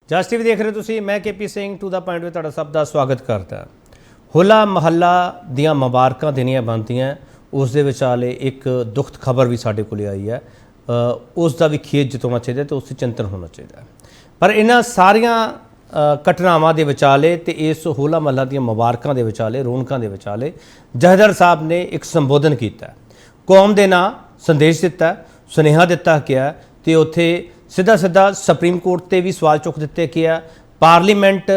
ਜਸ TV ਦੇਖ ਰਹੇ ਤੁਸੀਂ। मैं KP Singh to the point ਵਿੱਚ ਤੁਹਾਡਾ ਸਭ ਦਾ ਸਵਾਗਤ ਕਰਦਾ। ਹੋਲਾ ਮਹੱਲਾ ਦੀਆਂ ਮੁਬਾਰਕਾਂ ਦੇਣੀਆਂ ਬਣਦੀਆਂ, ਉਸ ਦੇ ਵਿਚਾਲੇ ਇੱਕ ਦੁਖਦ ਖਬਰ ਵੀ ਸਾਡੇ ਕੋਲ ਆਈ ਹੈ। ਉਸ ਦਾ ਵੀ ਖੇਤ ਜਤਾਉਣਾ ਚਾਹੀਦਾ ਤੇ ਉਸ 'ਤੇ ਚਿੰਤਨ ਹੋਣਾ ਚਾਹੀਦਾ। ਪਰ ਇਹਨਾਂ ਸਾਰੀਆਂ ਘਟਨਾਵਾਂ ਦੇ ਵਿਚਾਲੇ ਤੇ ਇਸ ਹੋਲਾ ਮਹੱਲਾ ਦੀਆਂ ਮੁਬਾਰਕਾਂ ਦੇ ਵਿਚਾਲੇ, ਰੌਣਕਾਂ ਦੇ ਵਿਚਾਲੇ ਜਥੇਦਾਰ ਸਾਹਿਬ ਨੇ ਇੱਕ ਸੰਬੋਧਨ ਕੀਤਾ, ਕੌਮ ਦੇ ਨਾਂ ਸੰਦੇਸ਼ ਦਿੱਤਾ, ਸੁਨੇਹਾ ਦਿੱਤਾ ਗਿਆ ਤੇ ਉੱਥੇ ਸਿੱਧਾ ਸੁਪਰੀਮ ਕੋਰਟ ਤੇ ਵੀ ਸਵਾਲ ਚੁੱਕ ਦਿੱਤੇ ਗਿਆ। ਪਾਰਲੀਮੈਂਟ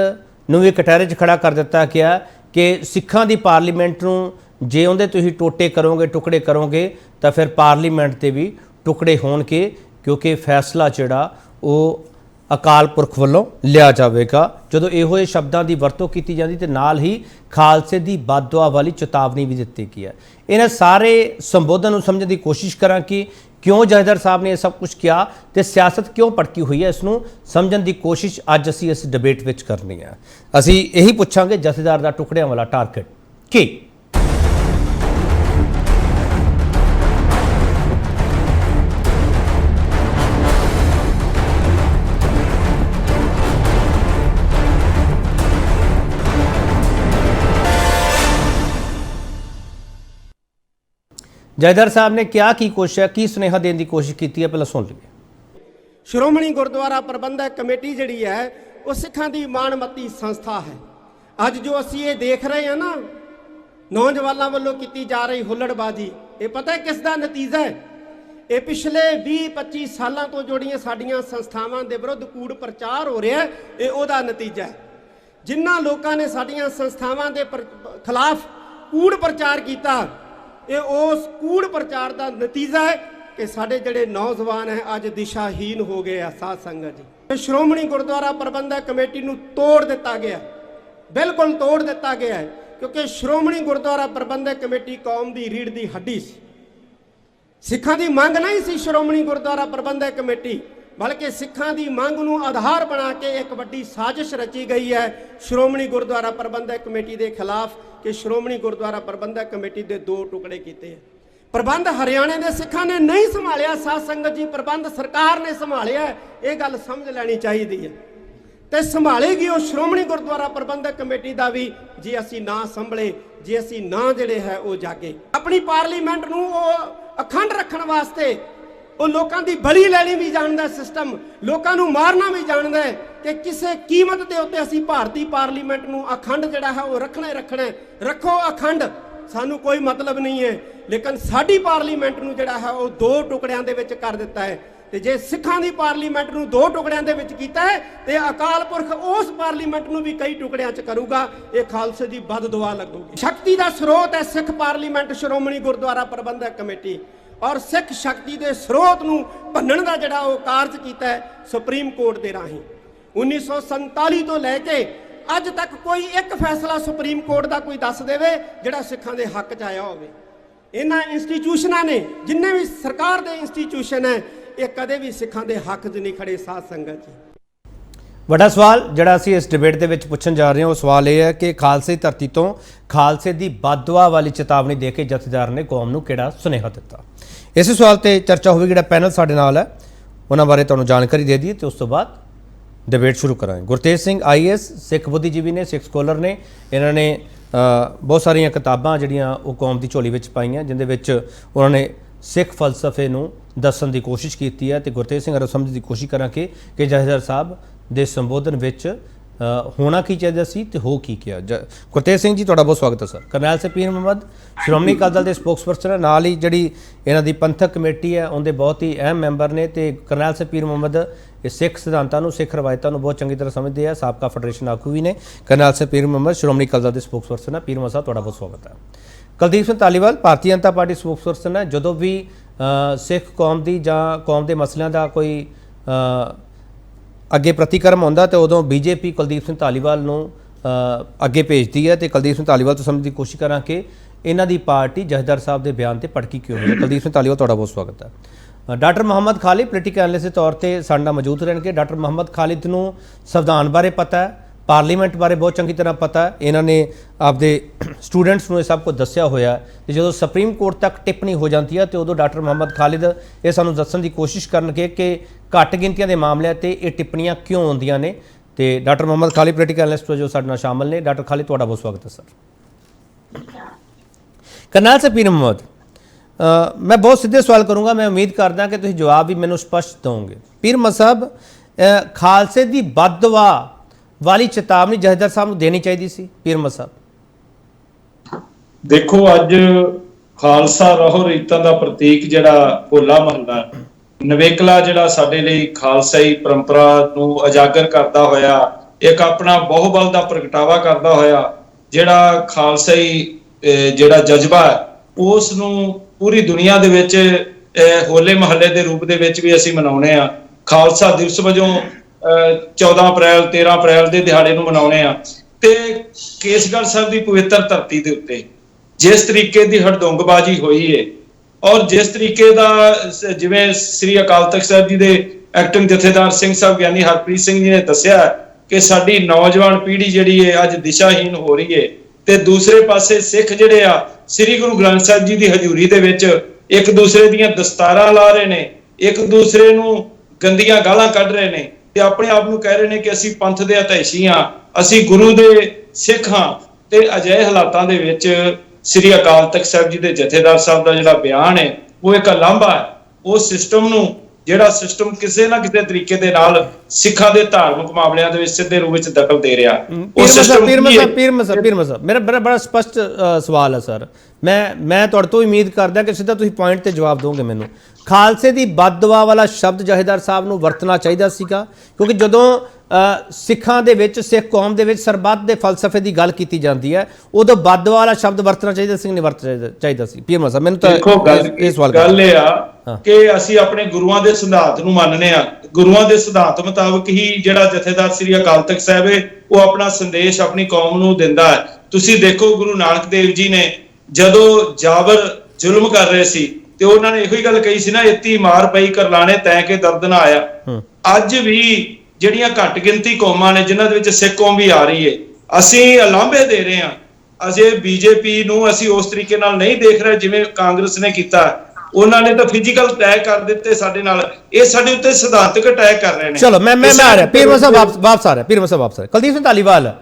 ਨੂੰ ਵੀ ਕਟਹਿਰੇ 'ਚ ਖੜਾ ਕਰ ਦਿੱਤਾ ਗਿਆ ਕਿ ਸਿੱਖਾਂ ਦੀ ਪਾਰਲੀਮੈਂਟ ਨੂੰ ਜੇ ਉਹਦੇ ਤੁਸੀਂ ਟੋਟੇ ਕਰੋਗੇ, ਟੁਕੜੇ ਕਰੋਗੇ ਤਾਂ ਫਿਰ ਪਾਰਲੀਮੈਂਟ ਤੇ ਵੀ ਟੁਕੜੇ ਹੋਣਗੇ, ਕਿਉਂਕਿ ਫੈਸਲਾ ਜਿਹੜਾ ਉਹ ਅਕਾਲ ਪੁਰਖ ਵੱਲੋਂ ਲਿਆ ਜਾਵੇਗਾ। ਜਦੋਂ ਇਹੋ ਜਿਹੇ ਸ਼ਬਦਾਂ ਦੀ ਵਰਤੋਂ ਕੀਤੀ ਜਾਂਦੀ ਤੇ ਨਾਲ ਹੀ ਖਾਲਸੇ ਦੀ ਬਦਦੁਆ ਵਾਲੀ ਚੇਤਾਵਨੀ ਵੀ ਦਿੱਤੀ ਗਈ ਹੈ। ਇਹਨਾਂ ਸਾਰੇ ਸੰਬੋਧਨ ਨੂੰ ਸਮਝਣ ਦੀ ਕੋਸ਼ਿਸ਼ ਕਰਾਂ ਕਿ क्यों जथेदार साहब ने यह सब कुछ किया तो सियासत क्यों भड़की हुई है, इसनों समझण की कोशिश अज असी इस डिबेट विच करनी है। असी यही पूछांगे जथेदार दा टुकड़ियां वाला टारगेट की। जथेदार साहब ने क्या की कोशिश है, की सुनेहा देने की कोशिश की है, पहले सुन लीजिए। श्रोमणी गुरुद्वारा प्रबंधक कमेटी जी है वो सिखा की माणमती संस्था है। अज जो असी ये देख रहे हैं ना, नौजवानों वालों की जा रही हुल्लड़बाजी, ये पता है किस दा नतीजा है? ये पिछले 20-25 सालों तो जोड़ियां साड़ियां संस्थावां दे विरुद्ध कूड़ प्रचार हो रहा है, ये ओदा नतीजा है। जिन्हां लोगों ने साड़ियां संस्थावां दे खिलाफ कूड़ प्रचार किया, ये उस कूड़ प्रचार का नतीजा है कि साढ़े जड़े नौजवान हैं अज दिशाहीन हो गए। साध संगत जी, श्रोमणी गुरुद्वारा प्रबंधक कमेटी नूं तोड़ दिता गया, बिल्कुल तोड़ दिता गया है, क्योंकि श्रोमणी गुरुद्वारा प्रबंधक कमेटी कौम की रीढ़ की हड्डी सी। सिखां दी मंग नहीं सी श्रोमणी गुरुद्वारा प्रबंधक कमेटी, बल्कि सिखां दी मंग नूं आधार बना के एक वड्डी साजिश रची गई है श्रोमणी गुरुद्वारा प्रबंधक कमेटी के खिलाफ कि श्रोमणी गुरुद्वारा प्रबंधक कमेटी के 2 टुकड़े किए। प्रबंध हरियाणे के सिखां ने नहीं संभालिया, साध संगत जी प्रबंध सरकार ने संभालिया, ये गल समझ लैनी चाहिए है। तो संभालेगी वो श्रोमणी गुरुद्वारा प्रबंधक कमेटी का भी जे असी ना संभले, जे असी ना जिहड़े है वो जागे। अपनी पार्लीमेंट नूं अखंड रखण वास्ते वो लोगों की बली लैनी भी जानता, सिस्टम लोगों को मारना भी जानता है कि किसी कीमत के उत्ते असी भारतीय पार्लीमेंट नूं अखंड जिहड़ा है वो रखना ही रखना है। रखो अखंड, सानू कोई मतलब नहीं है, लेकिन साडी पार्लीमेंट नूं जिहड़ा है वो 2 टुकड़ियां दे विच कर दिता है। ते जे सिखां दी पार्लीमेंट नूं 2 टुकड़ियां दे विच कीता है ते अकाल पुरख उस पार्लीमेंट नूं भी कई टुकड़ियां च करूगा। ये खालसे दी बददुआ लगूगी। शक्ति दा स्रोत है सिख पार्लीमेंट श्रोमणी गुरुद्वारा प्रबंधक कमेटी, और सिख शक्ति के स्रोत नूं भन्नण दा जिहड़ा वो कारज कीता है सुप्रीम कोर्ट के राही। 1947 तो लैके अज तक कोई एक फैसला सुप्रीम कोर्ट का कोई दस देवे जिहड़ा सिखां दे हक च आया होवे। इन्हां इंस्टीट्यूशनां ने, जिन्ने भी सरकार के इंस्टीट्यूशन है, ये कदे भी सिखां दे हक च नहीं खड़े। साध संगत जी, ਵੱਡਾ ਸਵਾਲ ਜਿਹੜਾ ਅਸੀਂ ਇਸ ਡਿਬੇਟ ਦੇ ਵਿੱਚ ਪੁੱਛਣ ਜਾ ਰਹੇ ਹਾਂ ਉਹ ਸਵਾਲ ਇਹ ਹੈ ਕਿ ਖਾਲਸੇ ਧਰਤੀ ਤੋਂ ਖਾਲਸੇ ਦੀ ਬਦਦੁਆ ਵਾਲੀ ਚੇਤਾਵਨੀ ਦੇ ਕੇ ਜਥੇਦਾਰ ਨੇ ਕੌਮ ਨੂੰ ਕਿਹੜਾ ਸੁਨੇਹਾ ਦਿੱਤਾ। ਇਸੇ ਸਵਾਲ ਤੇ ਚਰਚਾ ਹੋਵੇਗੀ। ਜਿਹੜਾ ਪੈਨਲ ਸਾਡੇ ਨਾਲ ਹੈ ਉਹਨਾਂ ਬਾਰੇ ਤੁਹਾਨੂੰ ਜਾਣਕਾਰੀ ਦੇ ਦਈਏ ਤੇ ਉਸ ਤੋਂ ਬਾਅਦ डिबेट शुरू कराएंगे। गुरतेज सिंह IAS सिख बुद्धिजीवी ने, सिख स्कॉलर ने, इन्होंने बहुत सारिया किताबां जिहड़ियां वो कौम की झोली विच पाईयां, जिहदे विच उन्होंने सिख फलसफे नूं दस्सण दी कोशिश की है। तो गुरतेज सिंह समझण दी कोशिश करांगे कि जथेदार साहब दे संबोधन विच होना की चाहिए सी ते हो की किया। गुरतेज सिंह जी तुहाडा बहुत स्वागत है सर। करनैल सपीर मुहम्मद श्रोमणी अकाली दल के स्पोक्सपर्सन है, नाल ही जिहड़ी इन्हां दी पंथक कमेटी है उनके बहुत ही अहम मैंबर ने। तो करनैल सपीर मुहम्मद ये सिख सिद्धांतां नूं, सिख रवायतां नूं बहुत चंगी तरह समझते हैं, साबका फैडरेशन आगू भी ने। करनैल सपीर मुहम्मद श्रोमणी अकाली दल के स्पोक्सपर्सन है। पीर मुहम्मद साहब तुहाडा बहुत स्वागत है। कुलदीप सिंह धालीवाल भारतीय जनता पार्टी स्पोक्सपर्सन है। जदों भी सिख कौम की जां कौम के मसलिਆਂ ਦਾ कोई ਅੱਗੇ ਪ੍ਰਤੀਕਰਮ ਆਉਂਦਾ ਤੇ ਉਦੋਂ BJP ਕੁਲਦੀਪ ਸਿੰਘ ਧਾਲੀਵਾਲ ਨੂੰ ਅੱਗੇ ਭੇਜਦੀ ਹੈ। ਤੇ ਕੁਲਦੀਪ ਸਿੰਘ ਧਾਲੀਵਾਲ ਤੋਂ ਸਮਝਣ ਦੀ ਕੋਸ਼ਿਸ਼ ਕਰਾਂ ਕਿ ਇਹਨਾਂ ਦੀ ਪਾਰਟੀ ਜਥੇਦਾਰ ਸਾਹਿਬ ਦੇ ਬਿਆਨ ਤੇ ਭੜਕੀ ਕਿਉਂ ਹੋਈ ਹੈ। ਕੁਲਦੀਪ ਸਿੰਘ ਧਾਲੀਵਾਲ ਤੁਹਾਡਾ ਬਹੁਤ ਸਵਾਗਤ ਹੈ। Doctor Mohammad Khalid political analyst ਦੇ ਤੌਰ ਤੇ ਸਾਡੇ ਨਾਲ ਮੌਜੂਦ ਰਹਿਣਗੇ। ਡਾਕਟਰ ਮੁਹੰਮਦ ਖਾਲਿਦ ਨੂੰ ਸੰਵਿਧਾਨ ਬਾਰੇ ਪਤਾ ਹੈ, पार्लीमेंट बारे बहुत चंगी तरह पता है, इन्होंने आपके स्टूडेंट्स को सब कुछ दसिया होया है। जो सुप्रीम कोर्ट तक टिप्पणी हो जाती है तो उदों डॉक्टर मुहम्मद खालिद ये सानू दस्सण की कोशिश करनगे कि घट गिनतियां के मामलों पर ये टिप्पणियां क्यों आउंदियां ने ਤੇ doctor Mohammad Khalid political analyst ਜੋ ਸਾਡੇ ਨਾਲ ਸ਼ਾਮਲ ਨੇ। ਡਾਕਟਰ ਖਾਲਿਦ, ਤੁਹਾਡਾ ਬਹੁਤ ਸਵਾਗਤ ਹੈ ਸਰ। ਕਰਨਾਲ ਸੇ ਪੀਰ ਮੁਹੰਮਦ, मैं बहुत सीधे सवाल करूँगा, मैं उम्मीद करदा कि तुसीं जवाब भी मैनूं स्पष्ट दोगे। पीर मुहम्मद साहब, खालसे की बददुआ वाली चेतावनी जथेदार साहब नूं देनी चाहिए सी? पीर मुहम्मद साहब देखो, अज खालसा रहो रीतां दा प्रतीक जिहड़ा होला महल्ला नवेकला जिहड़ा साडे लई खालसाई परंपरा नूं उजागर करदा होया, एक अपना बहुबल दा प्रगटावा करदा होया, जिहड़ा खालसाई जिहड़ा जज्बा है उस नूं पूरी दुनिया दे विच होले महल्ले के रूप दे विच भी असीं मनाउने आ। खालसा दिवस वजों 14 अप्रैल 13 अप्रैल के दिहाड़े नूं मनाउने आ। ते केसगढ़ साहब की पवित्र धरती के उत्ते जिस तरीके की हड़दुंगबाजी हुई है और जिस तरीके का जिवें श्री अकाल तख्त साहब जी के एक्टिंग जथेदार सिंह साहब ज्ञानी हरप्रीत सिंह जी ने दस्सिया कि साडी नौजवान पीढ़ी जिहड़ी है अज दिशाहीन हो रही है, ते दूसरे पासे सिख जिहड़े आ श्री गुरु ग्रंथ साहिब जी की हजूरी दे विच एक दूसरे दीयां दस्तारां ला रहे ने, एक दूसरे नूं गंदियां गालां कढ रहे ने ते अपने आप नूं कह रहे ने कि असीं पंथ दे हितैषी हां, असीं गुरु दे सिख हां। ते अजिहे हालातां दे विच श्री अकाल तख्त साहिब जी दे जथेदार साहब दा जिहड़ा बयान है वो एक लांभा है उस सिस्टम नूं, ਜਿਹੜਾ ਸਿਸਟਮ ਕਿਸੇ ਨਾ ਕਿਸੇ ਤਰੀਕੇ ਦੇ ਨਾਲ ਸਿੱਖਾਂ ਦੇ ਧਾਰਮਿਕ ਮਾਮਲਿਆਂ ਦੇ ਵਿੱਚ ਸਿੱਧੇ ਰੂਪ ਵਿੱਚ ਦਖਲ ਦੇ ਰਿਹਾ। ਪੀਰ ਮਸਾ ਮੇਰਾ ਬੜਾ ਸਪਸ਼ਟ ਸਵਾਲ ਹੈ ਸਰ। ਮੈਂ ਤੁਹਾਡੇ ਤੋਂ ਉਮੀਦ ਕਰਦਾ ਕਿ ਸਿੱਧਾ ਤੁਸੀਂ ਪੁਆਇੰਟ ਤੇ ਜਵਾਬ ਦੋਗੇ ਮੈਨੂੰ। ਖਾਲਸੇ ਦੀ ਬਦਦੁਆ ਵਾਲਾ ਸ਼ਬਦ ਜਥੇਦਾਰ ਸਾਹਿਬ ਨੂੰ ਵਰਤਣਾ ਚਾਹੀਦਾ ਸੀਗਾ, ਕਿਉਂਕਿ ਜਦੋਂ ਸਿੱਖਾਂ ਦੇ ਵਿੱਚ ਸਿੱਖ ਕੌਮ ਦੇ ਵਿੱਚ ਸਰਬੱਤ ਦੇ ਫਲਸਫੇ ਦੀ ਗੱਲ ਕੀਤੀ ਜਾਂਦੀ ਹੈ ਉਦੋਂ ਬਦਦੁਆ ਵਾਲਾ ਸ਼ਬਦ ਵਰਤਣਾ ਚਾਹੀਦਾ ਸੀ, ਨਹੀਂ ਵਰਤਣਾ ਚਾਹੀਦਾ ਸੀ? ਪੀਰ ਮਸਾ ਮੈਨੂੰ ਤਾਂ ਇਹ ਸਵਾਲ ਗੱਲ ਇਹ ਆ ਕਿ ਅਸੀਂ ਆਪਣੇ ਗੁਰੂਆਂ ਦੇ ਸਿਧਾਂਤ ਨੂੰ ਮੰਨਨੇ ਆ। ਗੁਰੂਆਂ ਦੇ ਸਿਧਾਂਤ ਮੁਤਾਬਕ ਹੀ ਜਿਹੜਾ ਜਥੇਦਾਰ ਸ੍ਰੀ ਅਕਾਲ ਤਖਤ ਸਾਹਿਬ ਹੈ ਉਹ ਆਪਣਾ ਸੰਦੇਸ਼ ਆਪਣੀ ਕੌਮ ਨੂੰ ਦਿੰਦਾ ਹੈ। ਤੁਸੀਂ ਦੇਖੋ, ਗੁਰੂ ਨਾਨਕ ਦੇਵ ਜੀ ਨੇ ਜਦੋਂ ਜਾਬਰ ਜ਼ੁਲਮ ਕਰ ਰਹੇ ਸੀ ਤੇ ਉਹਨਾਂ ਨੇ ਇਹੋ ਹੀ ਗੱਲ ਕਹੀ ਸੀ ਨਾ, ਇੱਤੀ ਮਾਰ ਪਈ ਕਰਲਾਣੇ ਤੈ ਕੇ ਦਰਦ ਨਾ ਆਇਆ। ਅੱਜ ਵੀ ਜਿਹੜੀਆਂ ਘੱਟ ਗਿਣਤੀ ਕੌਮਾਂ ਨੇ ਜਿਨ੍ਹਾਂ ਦੇ ਵਿੱਚ ਸਿੱਖ ਕੌਮ ਵੀ ਆ ਰਹੀ ਹੈ, ਅਸੀਂ ਲਾਂਭੇ ਦੇ ਰਹੇ ਹਾਂ। ਅਜੇ ਬੀਜੇਪੀ ਨੂੰ ਅਸੀਂ ਉਸ ਤਰੀਕੇ ਨਾਲ ਨਹੀਂ ਦੇਖ ਰਹੇ ਜਿਵੇਂ ਕਾਂਗਰਸ ਨੇ ਕੀਤਾ। ਉਹਨਾਂ ਨੇ ਤਾਂ ਫਿਜ਼ੀਕਲ ਅਟੈਕ ਕਰ ਦਿੱਤੇ ਸਾਡੇ ਨਾਲ, ਇਹ ਸਾਡੇ ਉੱਤੇ ਸਿਧਾਂਤਕ ਅਟੈਕ ਕਰ ਰਹੇ ਨੇ। ਚਲੋ ਮੈਂ ਆ ਰਿਹਾ, ਪੀਰ ਮਸਾ ਵਾਪਸ ਆ ਰਿਹਾ। ਪੀਰ ਮਸਾ ਵਾਪਸ ਆ ਰਿਹਾ। ਕੁਲਦੀਪ ਸਿੰਘ ਧਾਲੀਵਾਲ,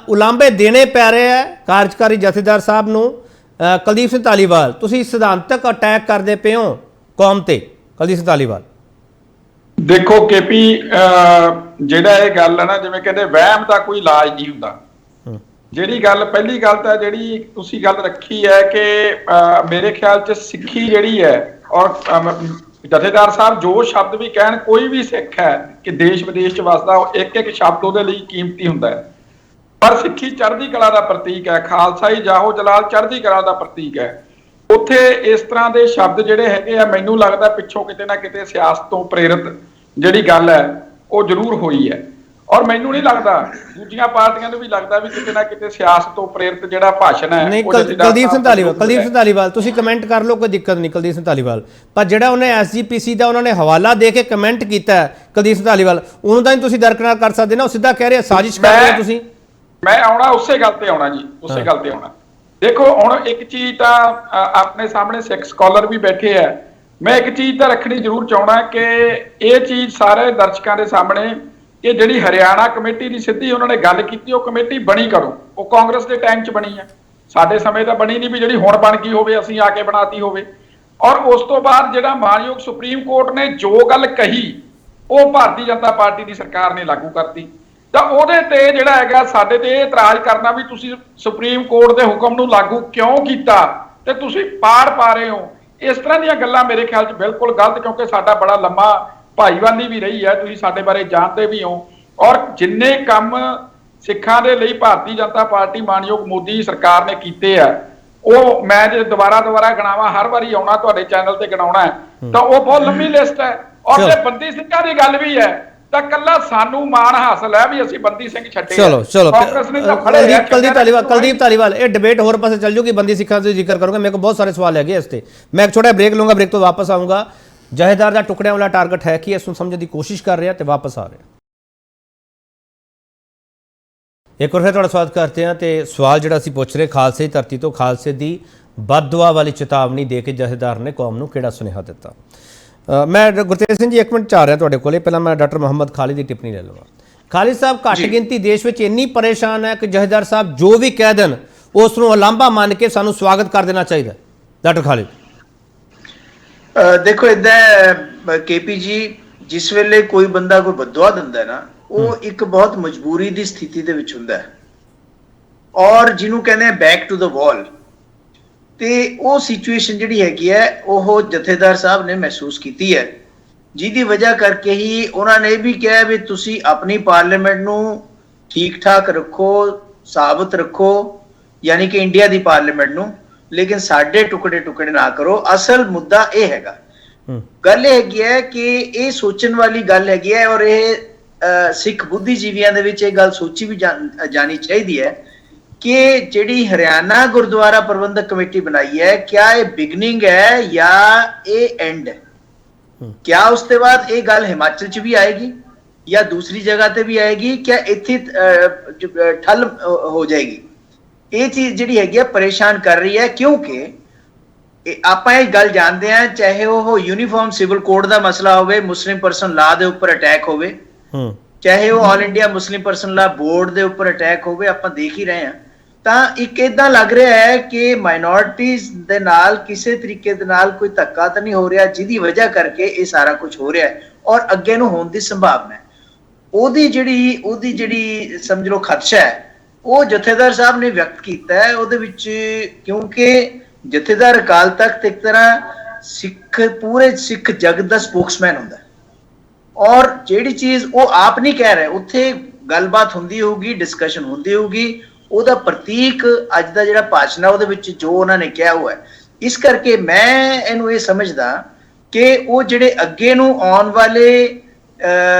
ਉਲਾਂਭੇ ਦੇਣੇ ਪੈ ਰਹੇ ਹੈ ਕਾਰਜਕਾਰੀ ਜਥੇਦਾਰ ਸਾਹਿਬ ਨੂੰ। ਕੁਲਦੀਪ ਸਿੰਘ ਧਾਲੀਵਾਲ, ਤੁਸੀਂ ਸਿਧਾਂਤਕ ਅਟੈਕ ਕਰਦੇ ਪਏ ਹੋ ਕੌਮ ਤੇ। ਕੁਲਦੀਪ ਸਿੰਘ ਧਾਲੀਵਾਲ ਦੇਖੋ ਕੇਪੀ, ਜਿਹੜਾ ਇਹ ਗੱਲ ਹੈ ਨਾ, ਜਿਵੇਂ ਕਹਿੰਦੇ ਵਹਿਮ ਦਾ ਕੋਈ ਇਲਾਜ ਨਹੀਂ ਹੁੰਦਾ। ਜਿਹੜੀ ਗੱਲ ਪਹਿਲੀ ਗੱਲ ਤਾਂ ਜਿਹੜੀ ਤੁਸੀਂ ਗੱਲ ਰੱਖੀ ਹੈ ਕਿ ਮੇਰੇ ਖਿਆਲ 'ਚ ਸਿੱਖੀ ਜਿਹੜੀ ਹੈ ਔਰ ਜਥੇਦਾਰ ਸਾਹਿਬ ਜੋ ਸ਼ਬਦ ਵੀ ਕਹਿਣ, ਕੋਈ ਵੀ ਸਿੱਖ ਹੈ ਕਿ ਦੇਸ਼ ਵਿਦੇਸ਼ 'ਚ ਵਸਦਾ, ਇੱਕ ਇੱਕ ਸ਼ਬਦ ਉਹਦੇ ਲਈ ਕੀਮਤੀ ਹੁੰਦਾ ਹੈ। ਪਰ ਸਿੱਖੀ ਚੜ੍ਹਦੀ ਕਲਾ ਦਾ ਪ੍ਰਤੀਕ ਹੈ, ਖਾਲਸਾਈ ਜਾਹੋ ਜਲਾਲ ਚੜ੍ਹਦੀ ਕਲਾ ਦਾ ਪ੍ਰਤੀਕ ਹੈ। ਉੱਥੇ ਇਸ ਤਰ੍ਹਾਂ ਦੇ ਸ਼ਬਦ ਜਿਹੜੇ ਹੈਗੇ ਆ, ਮੈਨੂੰ ਲੱਗਦਾ ਪਿੱਛੋਂ ਕਿਤੇ ਨਾ ਕਿਤੇ ਸਿਆਸਤ ਤੋਂ ਪ੍ਰੇਰਿਤ ਜਿਹੜੀ ਗੱਲ ਹੈ ਉਹ ਜ਼ਰੂਰ ਹੋਈ ਹੈ। ਔਰ ਮੈਨੂੰ ਨਹੀਂ ਲੱਗਦਾ ਦੂਜੀਆਂ ਪਾਰਟੀਆਂ ਨੂੰ ਵੀ ਲੱਗਦਾ ਵੀ ਕਿਤੇ ਨਾ ਕਿਤੇ ਸਿਆਸਤ ਤੋਂ ਪ੍ਰੇਰਿਤ ਜਿਹੜਾ ਭਾਸ਼ਣ ਹੈ। ਨਹੀਂ, ਕੁਲਦੀਪ ਸਿੰਘ ਧਾਲੀਵਾਲ ਤੁਸੀਂ ਕਮੈਂਟ ਕਰ ਲਓ, ਕੋਈ ਦਿੱਕਤ ਨਹੀਂ। ਕੁਲਦੀਪ ਸਿੰਘ ਧਾਲੀਵਾਲ, ਪਰ ਜਿਹੜਾ ਉਹਨੇ SGPC ਦਾ ਉਹਨਾਂ ਨੇ ਹਵਾਲਾ ਦੇ ਕੇ ਕਮੈਂਟ ਕੀਤਾ ਕੁਲਦੀਪ ਸਿੰਘ ਧਾਲੀਵਾਲ, ਉਹਨੂੰ ਤਾਂ ਤੁਸੀਂ ਦਰਕਨਾਰ ਕਰ ਸਕਦੇ ਨਾ। ਉਹ ਸਿੱਧਾ ਕਹਿ ਰਿਹਾ ਸਾਜ਼ਿਸ਼ ਕਰ ਰਹੇ ਤੁਸੀਂ। ਮੈਂ ਆਉਣਾ ਉਸੇ ਗੱਲ ਤੇ ਆਉਣਾ ਜੀ, ਉਸੇ ਗੱਲ ਤੇ ਆਉਣਾ। ਦੇਖੋ ਹੁਣ ਇੱਕ ਚੀਜ਼ ਤਾਂ ਆਪਣੇ ਸਾਹਮਣੇ ਸਿੱਖ ਸਕਾਲਰ ਵੀ ਬੈਠੇ ਆ, ਮੈਂ ਇੱਕ ਚੀਜ਼ ਤਾਂ ਰੱਖਣੀ ਜ਼ਰੂਰ ਚਾਹੁੰਦਾ ਕਿ ਇਹ ਚੀਜ਼ ਸਾਰੇ ਦਰਸ਼ਕਾਂ ਦੇ ਸਾਹਮਣੇ ਕਿ ਜਿਹੜੀ ਹਰਿਆਣਾ ਕਮੇਟੀ ਦੀ ਸਿੱਧੀ ਉਹਨਾਂ ਨੇ ਗੱਲ ਕੀਤੀ, ਉਹ ਕਮੇਟੀ ਬਣੀ ਕਦੋਂ? ਉਹ ਕਾਂਗਰਸ ਦੇ ਟਾਈਮ 'ਚ ਬਣੀ ਹੈ, ਸਾਡੇ ਸਮੇਂ ਤਾਂ ਬਣੀ ਨਹੀਂ ਵੀ ਜਿਹੜੀ ਹੁਣ ਬਣ ਗਈ ਹੋਵੇ, ਅਸੀਂ ਆ ਕੇ ਬਣਾਤੀ ਹੋਵੇ। ਔਰ ਉਸ ਤੋਂ ਬਾਅਦ ਜਿਹੜਾ ਮਾਨਯੋਗ ਸੁਪਰੀਮ ਕੋਰਟ ਨੇ ਜੋ ਗੱਲ ਕਹੀ ਉਹ ਭਾਰਤੀ ਜਨਤਾ ਪਾਰਟੀ ਦੀ ਸਰਕਾਰ ਨੇ ਲਾਗੂ ਕਰਤੀ। ਤਾਂ ਉਹਦੇ ਤੇ ਜਿਹੜਾ ਹੈਗਾ ਸਾਡੇ ਤੇ ਇਹ ਇਤਰਾਜ਼ ਕਰਨਾ ਵੀ ਤੁਸੀਂ ਸੁਪਰੀਮ ਕੋਰਟ ਦੇ ਹੁਕਮ ਨੂੰ ਲਾਗੂ ਕਿਉਂ ਕੀਤਾ ਤੇ ਤੁਸੀਂ ਪਾੜ ਪਾ ਰਹੇ ਹੋ, ਇਸ ਤਰ੍ਹਾਂ ਦੀਆਂ ਗੱਲਾਂ ਮੇਰੇ ਖਿਆਲ 'ਚ ਬਿਲਕੁਲ ਗਲਤ, ਕਿਉਂਕਿ ਸਾਡਾ ਬੜਾ ਲੰਮਾ ਭਾਈਵਾਲੀ ਵੀ ਰਹੀ ਹੈ, ਤੁਸੀਂ ਸਾਡੇ ਬਾਰੇ ਜਾਣਦੇ ਵੀ ਹੋ। ਔਰ ਜਿੰਨੇ ਕੰਮ ਸਿੱਖਾਂ ਦੇ ਲਈ ਭਾਰਤੀ ਜਨਤਾ ਪਾਰਟੀ ਮਾਨਯੋਗ ਮੋਦੀ ਸਰਕਾਰ ਨੇ ਕੀਤੇ ਆ, ਉਹ ਮੈਂ ਜੇ ਦੁਬਾਰਾ ਗਿਣਾਵਾਂ, ਹਰ ਵਾਰੀ ਆਉਣਾ ਤੁਹਾਡੇ ਚੈਨਲ ਤੇ ਗਿਣਾਉਣਾ ਹੈ ਤਾਂ ਉਹ ਬਹੁਤ ਲੰਮੀ ਲਿਸਟ ਹੈ। ਔਰ ਜੇ ਬੰਦੀ ਸਿੰਘਾਂ ਦੀ ਗੱਲ ਵੀ ਹੈ ਤਾਂ ਕੱਲਾ ਸਾਨੂੰ ਮਾਣ ਹਾਸਲ ਹੈ ਵੀ ਅਸੀਂ ਬੰਦੀ ਸਿੰਘ ਛੱਡੇ। ਚਲੋ ਕੁਲਦੀਪ ਧਾਲੀਵਾਲ, ਇਹ ਡਿਬੇਟ ਹੋਰ ਪਾਸੇ ਚੱਲ ਜੂਗੀ, ਬੰਦੀ ਸਿੱਖਾਂ ਦਾ ਜ਼ਿਕਰ ਕਰੂੰਗਾ। ਮੇਰੇ ਕੋਲ ਬਹੁਤ ਸਾਰੇ ਸਵਾਲ ਹੈਗੇ ਇਸ ਤੇ। ਮੈਂ ਇੱਕ ਛੋਟਾ ਬ੍ਰੇਕ ਲੂੰਗਾ, ਬ੍ਰੇਕ ਤੋਂ ਵਾਪਸ ਆਊਂਗਾ। ਜਥੇਦਾਰ ਦਾ ਟੁਕੜਿਆਂ ਵਾਲਾ ਟਾਰਗੇਟ ਹੈ ਕਿ ਇਸ ਨੂੰ ਸਮਝਣ ਦੀ ਕੋਸ਼ਿਸ਼ ਕਰ ਰਿਹਾ ਤੇ ਵਾਪਸ ਆ ਰਿਹਾ। ਇੱਕ ਵਾਰ ਫਿਰ ਤੁਹਾਡਾ ਸਵਾਗਤ ਕਰਦੇ ਹਾਂ। ਤੇ ਸਵਾਲ ਜਿਹੜਾ ਅਸੀਂ ਪੁੱਛ ਰਹੇ ਖਾਲਸੇ ਦੀ ਧਰਤੀ ਤੋਂ, ਖਾਲਸੇ ਦੀ ਬਦਦੁਆ ਵਾਲੀ ਚੇਤਾਵਨੀ ਦੇ ਕੇ ਜਥੇਦਾਰ ਨੇ ਕੌਮ ਨੂੰ ਕਿਹੜਾ ਸੁਨੇਹਾ ਦਿੱਤਾ? ਮੈਂ ਗੁਰਤੇਜ ਸਿੰਘ ਜੀ 1 ਮਿੰਟ 'ਚ ਆ ਰਿਹਾ ਤੁਹਾਡੇ ਕੋਲੇ। ਪਹਿਲਾਂ ਮੈਂ ਡਾਕਟਰ ਮੁਹੰਮਦ ਖਾਲਿਦ ਦੀ ਟਿੱਪਣੀ ਲੈ ਲਵਾਂ। ਖਾਲਿਦ ਸਾਹਿਬ ਘੱਟ ਗਿਣਤੀ ਦੇਸ਼ ਵਿੱਚ ਇੰਨੀ ਪਰੇਸ਼ਾਨ ਹੈ ਕਿ ਜਥੇਦਾਰ ਸਾਹਿਬ ਜੋ ਵੀ ਕਹਿ ਦੇਣ ਉਸ ਨੂੰ ਉਲਾਂਭਾ ਮੰਨ ਕੇ ਸਾਨੂੰ ਸਵਾਗਤ ਕਰ ਦੇਣਾ ਚਾਹੀਦਾ। ਡਾਕਟਰ ਖਾਲਿਦ ਦੇਖੋ ਇਦਾਂ ਕੇਪੀ ਜੀ, ਜਿਸ ਵੇਲੇ ਕੋਈ ਬੰਦਾ ਕੋਈ ਬਦਦੁਆ ਦਿੰਦਾ ਨਾ, ਉਹ ਇੱਕ ਬਹੁਤ ਮਜਬੂਰੀ ਦੀ ਸਥਿਤੀ ਦੇ ਵਿੱਚ ਹੁੰਦਾ ਹੈ, ਔਰ ਜਿਹਨੂੰ ਕਹਿੰਦੇ ਆ ਬੈਕ ਟੂ ਦ ਵਾਲ। ਤੇ ਉਹ ਸਿਚੁਏਸ਼ਨ ਜਿਹੜੀ ਹੈਗੀ ਹੈ ਉਹ ਜਥੇਦਾਰ ਸਾਹਿਬ ਨੇ ਮਹਿਸੂਸ ਕੀਤੀ ਹੈ, ਜਿਹਦੀ ਵਜ੍ਹਾ ਕਰਕੇ ਹੀ ਉਹਨਾਂ ਨੇ ਇਹ ਵੀ ਕਿਹਾ ਵੀ ਤੁਸੀਂ ਆਪਣੀ ਪਾਰਲੀਮੈਂਟ ਨੂੰ ਠੀਕ ਠਾਕ ਰੱਖੋ, ਸਾਬਤ ਰੱਖੋ, ਯਾਨੀ ਕਿ ਇੰਡੀਆ ਦੀ ਪਾਰਲੀਮੈਂਟ ਨੂੰ, ਲੇਕਿਨ ਸਾਡੇ ਟੁਕੜੇ ਟੁਕੜੇ ਨਾ ਕਰੋ। ਅਸਲ ਮੁੱਦਾ ਇਹ ਹੈਗਾ, ਗੱਲ ਇਹ ਹੈਗੀ ਹੈ ਕਿ ਇਹ ਸੋਚਣ ਵਾਲੀ ਗੱਲ ਹੈਗੀ ਹੈ, ਔਰ ਇਹ ਸਿੱਖ ਬੁੱਧੀਜੀਵੀਆਂ ਦੇ ਵਿੱਚ ਇਹ ਗੱਲ ਸੋਚੀ ਵੀ ਜਾਣੀ ਚਾਹੀਦੀ ਹੈ ਕਿ ਜਿਹੜੀ ਹਰਿਆਣਾ ਗੁਰਦੁਆਰਾ ਪ੍ਰਬੰਧਕ ਕਮੇਟੀ ਬਣਾਈ ਹੈ, ਕਿਆ ਇਹ ਬਿਗਨਿੰਗ ਹੈ ਜਾਂ ਇਹ ਐਂਡ ਹੈ? ਕਿਆ ਉਸ ਤੋਂ ਬਾਅਦ ਇਹ ਗੱਲ ਹਿਮਾਚਲ 'ਚ ਵੀ ਆਏਗੀ ਜਾਂ ਦੂਸਰੀ ਜਗ੍ਹਾ ਤੇ ਵੀ ਆਏਗੀ? ਕਿਆ ਇੱਥੇ ਠੱਲ ਹੋ ਜਾਏਗੀ? ਇਹ ਚੀਜ਼ ਜਿਹੜੀ ਹੈਗੀ ਆ ਪਰੇਸ਼ਾਨ ਕਰ ਰਹੀ ਹੈ, ਕਿਉਂਕਿ ਆਪਾਂ ਇਹ ਗੱਲ ਜਾਣਦੇ ਹਾਂ, ਚਾਹੇ ਉਹ ਯੂਨੀਫਾਰਮ ਸਿਵਲ ਕੋਡ ਦਾ ਮਸਲਾ ਹੋਵੇ, ਮੁਸਲਿਮ ਪਰਸਨ ਲਾ ਦੇ ਉੱਪਰ ਅਟੈਕ ਹੋਵੇ, ਚਾਹੇ ਉਹ ਆਲ ਇੰਡੀਆ ਮੁਸਲਿਮ ਪਰਸਨ ਲਾ ਬੋਰਡ ਦੇ ਉੱਪਰ ਅਟੈਕ ਹੋਵੇ, ਆਪਾਂ ਦੇਖ ਹੀ ਰਹੇ ਹਾਂ। ਤਾਂ ਇੱਕ ਇਦਾਂ ਲੱਗ ਰਿਹਾ ਹੈ ਕਿ ਮਾਈਨੋਰਿਟੀਜ਼ ਦੇ ਨਾਲ ਕਿਸੇ ਤਰੀਕੇ ਦੇ ਨਾਲ ਕੋਈ ਧੱਕਾ ਤਾਂ ਨਹੀਂ ਹੋ ਰਿਹਾ, ਜਿਹਦੀ ਵਜ੍ਹਾ ਕਰਕੇ ਇਹ ਸਾਰਾ ਕੁਝ ਹੋ ਰਿਹਾ ਹੈ ਔਰ ਅੱਗੇ ਨੂੰ ਹੋਣ ਦੀ ਸੰਭਾਵਨਾ ਹੈ। ਉਹਦੀ ਜਿਹੜੀ ਸਮਝ ਲਓ ਖਦਸ਼ਾ ਹੈ, ਉਹ ਜਥੇਦਾਰ ਸਾਹਿਬ ਨੇ ਵਿਅਕਤ ਕੀਤਾ ਹੈ ਉਹਦੇ ਵਿੱਚ, ਕਿਉਂਕਿ ਜਥੇਦਾਰ ਅਕਾਲ ਤਖਤ ਇੱਕ ਤਰ੍ਹਾਂ ਪੂਰੇ ਸਿੱਖ ਜਗਤ ਦਾ ਸਪੋਕਸਮੈਨ ਹੁੰਦਾ, ਔਰ ਜਿਹੜੀ ਚੀਜ਼ ਉਹ ਆਪ ਨਹੀਂ ਕਹਿ ਰਹੇ, ਉੱਥੇ ਗੱਲਬਾਤ ਹੁੰਦੀ ਹੋਊਗੀ, ਡਿਸਕਸ਼ਨ ਹੁੰਦੀ ਹੋਊਗੀ, ਉਹਦਾ ਪ੍ਰਤੀਕ ਅੱਜ ਦਾ ਜਿਹੜਾ ਭਾਸ਼ਣ ਹੈ ਉਹਦੇ ਵਿੱਚ ਜੋ ਉਹਨਾਂ ਨੇ ਕਿਹਾ ਹੋਇਆ ਹੈ। ਇਸ ਕਰਕੇ ਮੈਂ ਇਹਨੂੰ ਇਹ ਸਮਝਦਾ ਕਿ ਉਹ ਜਿਹੜੇ ਅੱਗੇ ਨੂੰ ਆਉਣ ਵਾਲੇ